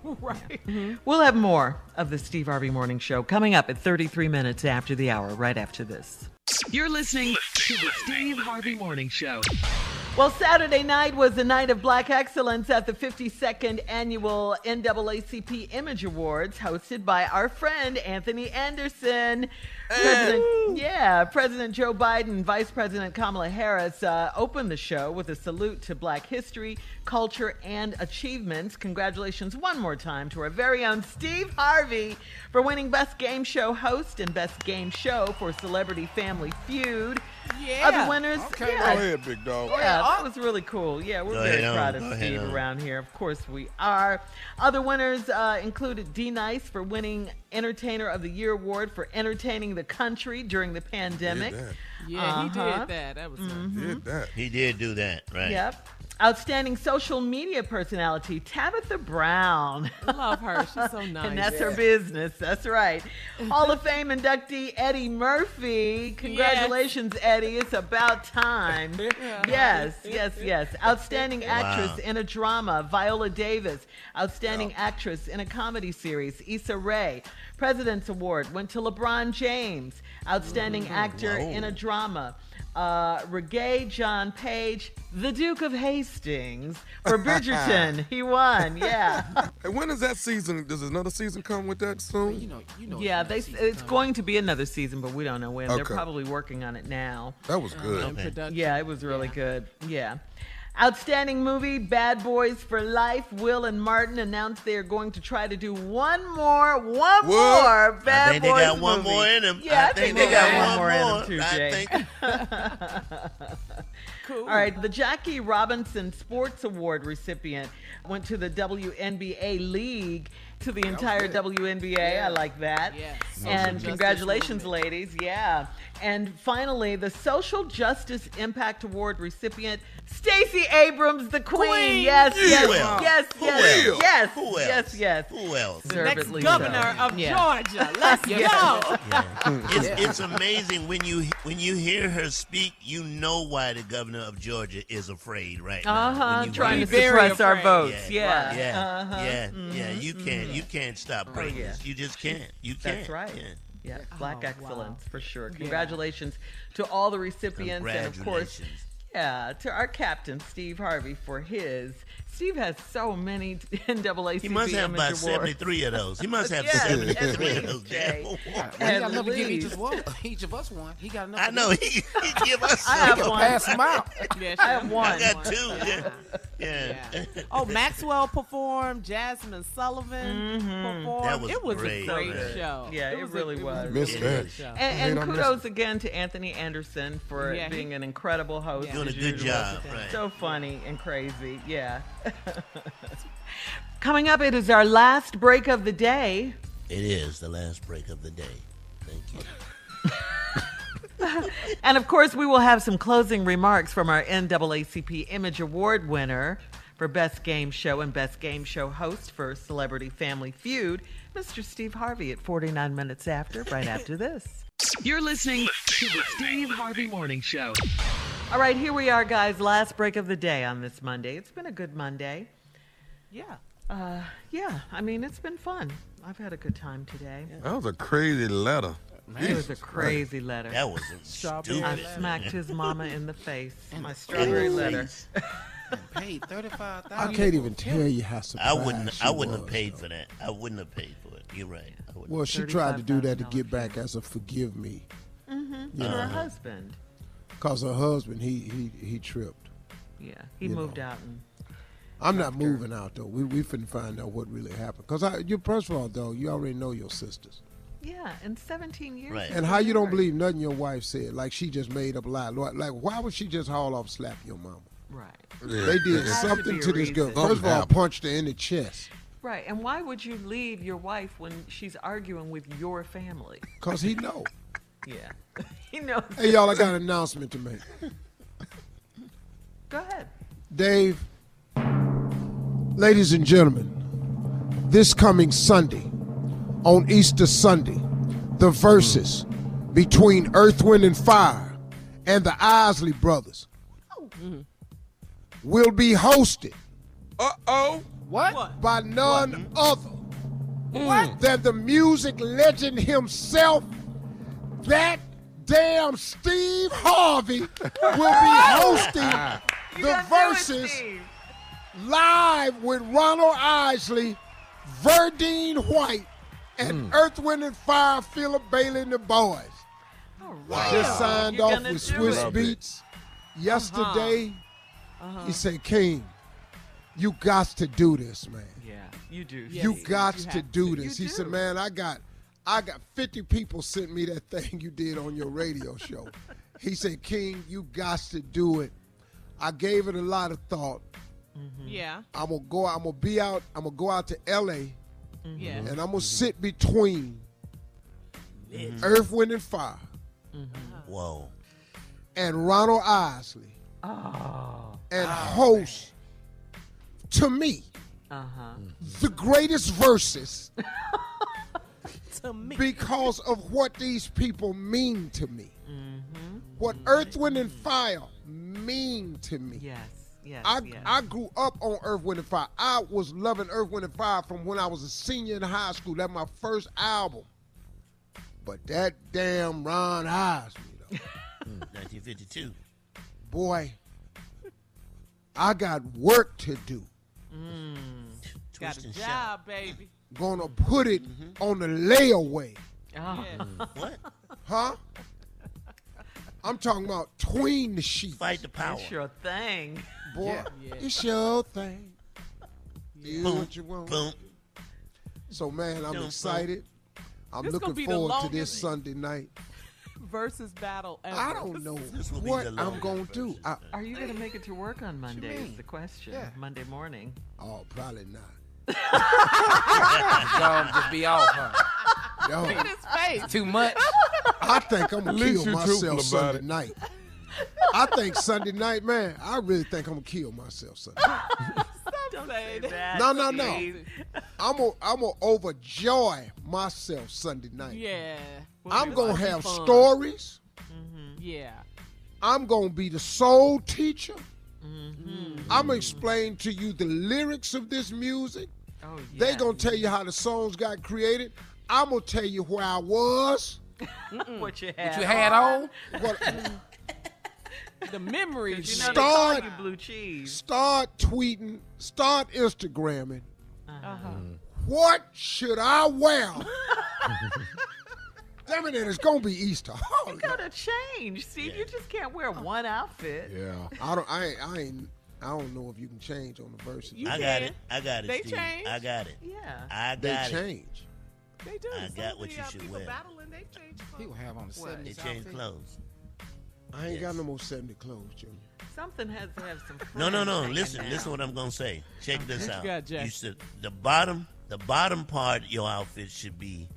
Right. We'll have more of the Steve Harvey Morning Show coming up at 33 minutes after the hour, right after this. You're listening to the Steve Harvey Morning Show. Well, Saturday night was the night of Black Excellence at the 52nd Annual NAACP Image Awards, hosted by our friend Anthony Anderson. President Joe Biden, Vice President Kamala Harris opened the show with a salute to Black history, culture, and achievements. Congratulations one more time to our very own Steve Harvey for winning Best Game Show Host and Best Game Show for Celebrity Family Feud. Yeah. Other winners. Okay, go ahead, big dog. Yeah, that was really cool. Yeah, we're very proud of Steve around here. Of course we are. Other winners included D. Nice for winning Entertainer of the Year Award for entertaining the country during the pandemic. Yeah, he did that. That was He did do that, right? Yep. Outstanding social media personality, Tabitha Brown. I love her. She's so nice. And that's her business. That's right. Hall of Fame inductee Eddie Murphy. Congratulations, Eddie. It's about time. Yes. Outstanding actress in a drama, Viola Davis. Outstanding actress in a comedy series, Issa Rae. President's Award went to LeBron James. Outstanding actor in a drama, Reggae John Page, the Duke of Hastings, for Bridgerton. He won, yeah. Hey, when is that season? Does another season come with that soon? You know. Yeah, it's going to be another season, but we don't know when. They're Okay. probably working on it now. That was good. Yeah, it was really good. Yeah. Outstanding movie, Bad Boys for Life. Will and Martin announced they are going to try to do one more Bad Boys I think they got one movie. more in them. Yeah, I think they got one more in them too, I Jay. think. cool. All right, the Jackie Robinson Sports Award recipient went to the WNBA League to the entire WNBA. I like that. Yes. And Social congratulations, justice ladies. Yeah. And finally, the Social Justice Impact Award recipient, Stacey Abrams, the Queen. Yes, yes, yes, yes, yes, Who else? yes, yes. Who else? The next Deservedly governor so. of Yeah. Georgia. Let's go. It's amazing when you hear her speak, you know why the governor of Georgia is afraid right now. When you Trying to hear- suppress our afraid. votes. Yeah. Yeah. You can't stop greatness. You just can't. You can't. That's right. Yeah. Yeah, black Oh, excellence wow. for sure. Yeah. Congratulations to all the recipients, and of course, Congratulations. to our captain Steve Harvey for his. Steve has so many NAACP He must have Image about Awards. 73 of those. He must have Yeah, 73 of at those. least, Jay. Well, he At got enough to give least. each of us one. He got enough. I know. He give us I have some. one. Pass them out. Yeah, I have one. I got two. Yeah. Oh, Maxwell performed. Jasmine Sullivan performed. That was it was great. a great So good. show. Yeah, it really was. Missed that. And I kudos again to Anthony Anderson for Yeah, being an incredible host. Doing a as good usual. job. Right. So funny and crazy. Yeah. Coming up, it is our last break of the day. It is the last break of the day. Thank you. And of course, we will have some closing remarks from our NAACP Image Award winner for Best Game Show and Best Game Show host for Celebrity Family Feud, Mr. Steve Harvey at 49 minutes after, right after this. You're listening to the Steve Harvey Morning Show. All right, here we are, guys. Last break of the day on this Monday. It's been a good Monday. Yeah. Yeah, I mean, it's been fun. I've had a good time today. That was a crazy letter. It was a crazy letter. That was a Strawberry. stupid. I smacked his mama in the face. My In strawberry the letter. face. Paid $35,000. I can't even tell you how surprised I wouldn't have was, paid though. for that. I wouldn't have paid for it. You're right. I wouldn't. Well, she tried to do that to $35,000 get back as a forgive me. To her husband. Because her husband, he tripped. Yeah, he moved out. And I'm not moving out, though. We finna find out what really happened. Because first of all, though, you already know your sisters. yeah, in 17 years. Right. they've And been how you don't married. believe nothing your wife said, like she just made up a lie. Like, why would she just haul off slap your mama? Right. They did Has to something be to a this girl. reason. First of all, Something punched her in the chest. Right. And why would you leave your wife when she's arguing with your family? Because he know. Yeah. He knows. Hey, y'all, I got an announcement to make. Go ahead. Dave, ladies and gentlemen, this coming Sunday, on Easter Sunday, the Verzuz between Earth, Wind, and Fire and the Isley brothers will be hosted What? by none other than the music legend himself, that damn Steve Harvey will be hosting the Verzuz live with Ronald Isley, Verdine White, and Earth, Wind, and Fire, Philip Bailey and the boys. All Just signed You're off gonna with do Swiss it. Beats yesterday. He said, King, you got to do this, man. Yeah, you do. You got you to have do to. this. You He said, do. man, I got 50 people sent me that thing you did on your radio show. He said, King, you got to do it. I gave it a lot of thought. Yeah. I'm gonna go out to LA Yeah. and I'm gonna sit between Earth, Wind, and Fire Whoa. and Ronald Isley and host, to me, the greatest Verzuz To me. because of what these people mean to me. What Earth, Wind, and Fire mean to me. Yes. Yes. I grew up on Earth, Wind, and Fire. I was loving Earth, Wind, and Fire from when I was a senior in high school. That's my first album. But that damn Ron Isley, though, 1952. boy, I got work to do. Got Twist a and job, baby. Gonna put it on the layaway. Oh. What? Huh? I'm talking about tween the sheets. Fight the power. It's your thing. Boy, Yeah. it's your thing. Do Boom, what you want. boom. So, man, I'm Boom, excited. I'm This gonna looking be the forward to this longest- Sunday night. Versus battle ever. I don't know This will be what the I'm longest going to do. versus. Are you going to make it to work on Monday is mean? the question. Yeah. Monday morning. Oh, probably not. Dog just be off, huh? Yo, Look at his face. Too much. I think I'm gonna At least kill you're truthful myself about Sunday it. night. I think Sunday night, man. I really think I'm gonna kill myself Sunday night. Don't say that. No. Steve. I'm gonna overjoy myself Sunday night. Yeah. I'm gonna have fun. stories. Yeah. I'm gonna be the soul teacher. Mm-hmm. I'm gonna explain to you the lyrics of this music. Oh, yeah. They gonna tell you how the songs got created. I'm gonna tell you where I was. What you What you had on? What, The memories. You know they call Start- you blue cheese. start tweeting. Start Instagramming. Uh-huh. What should I wear? Damn it, it's gonna be Easter. You gotta change, Steve. You just can't wear one outfit. Yeah, I don't know if you can change on the verses. You I can. got it, They Steve. change. I got it. Yeah. I They got it. change. They do. I Some got of what the, you should people wear. battling, they change clothes. People have on the What? 70s They change outfit. clothes. I ain't got Yes. no more 70 clothes, Junior. Something has to have some. No. friends hanging Listen out. what I'm gonna say. Check this What you out. got, Jack? You said the bottom part of your outfit should be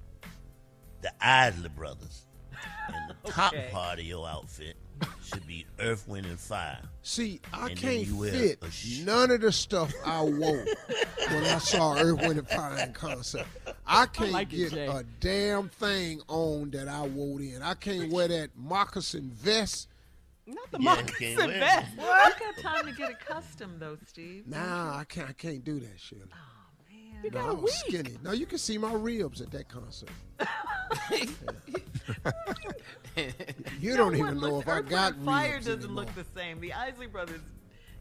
the Isley Brothers, and the top Okay. part of your outfit should be Earth, Wind, and Fire. See, I And then can't you wear fit a none of the stuff I wore when I saw Earth, Wind, and Fire in concert. I can't like it, get Jay. a damn thing on that I wore in. I can't wear that moccasin vest. Not the Yeah, you moccasin can't wear vest. You got time to get accustomed, though, Steve. Nah, I can't do that, Shirley. You No, got a I'm week. skinny. No, you can see my ribs at that concert. You don't even know if I got ribs Fire doesn't anymore. look the same. The Isley Brothers,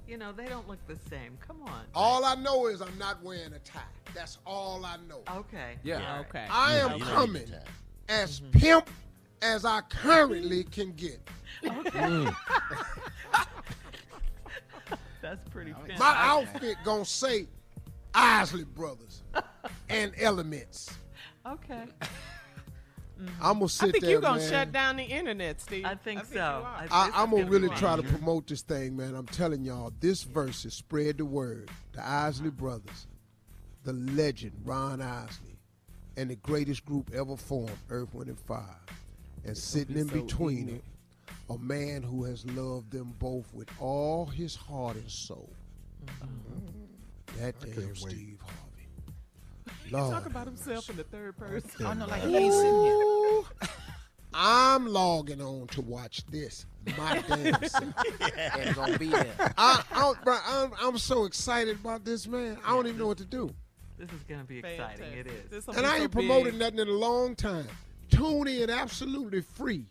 they don't look the same. Come on. All I know is I'm not wearing a tie. That's all I know. Okay. Yeah. Okay. I Yeah, am you don't coming need to tie. as pimp as I currently can get. That's pretty fancy. My outfit gonna say Isley Brothers and Elements. Okay. I'm gonna I sit think there, you're going to man. shut down the internet, Steve. I think so. you are. This I'm is gonna gonna really be try to fun. promote this thing, man. I'm telling y'all, this verse is spread the word. The Isley Brothers, the legend Ron Isley, and the greatest group ever formed, Earth, Wind, and Fire. And sitting in so between ignorant. it, a man who has loved them both with all his heart and soul. That damn Steve Harvey. Lord. Talk about himself in the third person. I know, like he ain't sitting here. Ooh. I'm logging on to watch this. My damn self. Ain't gonna be there. I'm so excited about this, man. I don't even know what to do. This is going to be exciting. It is. This will And be I so ain't promoted big. nothing in a long time. Tune in absolutely free.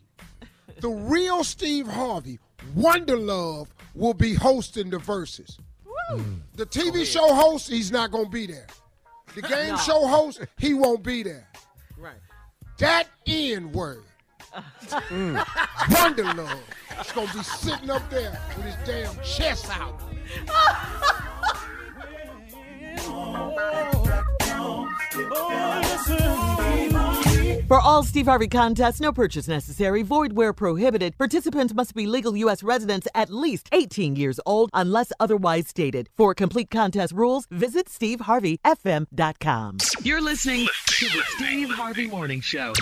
The real Steve Harvey, Wonder Love, will be hosting the Versus. The TV show host, he's not going to be there. The game show host, he won't be there. Right. That N-word, Wonder Love, is going to be sitting up there with his damn chest out. For all Steve Harvey contests, no purchase necessary, void where prohibited. Participants must be legal U.S. residents at least 18 years old unless otherwise stated. For complete contest rules, visit steveharveyfm.com. You're listening to the Steve Harvey Morning Show.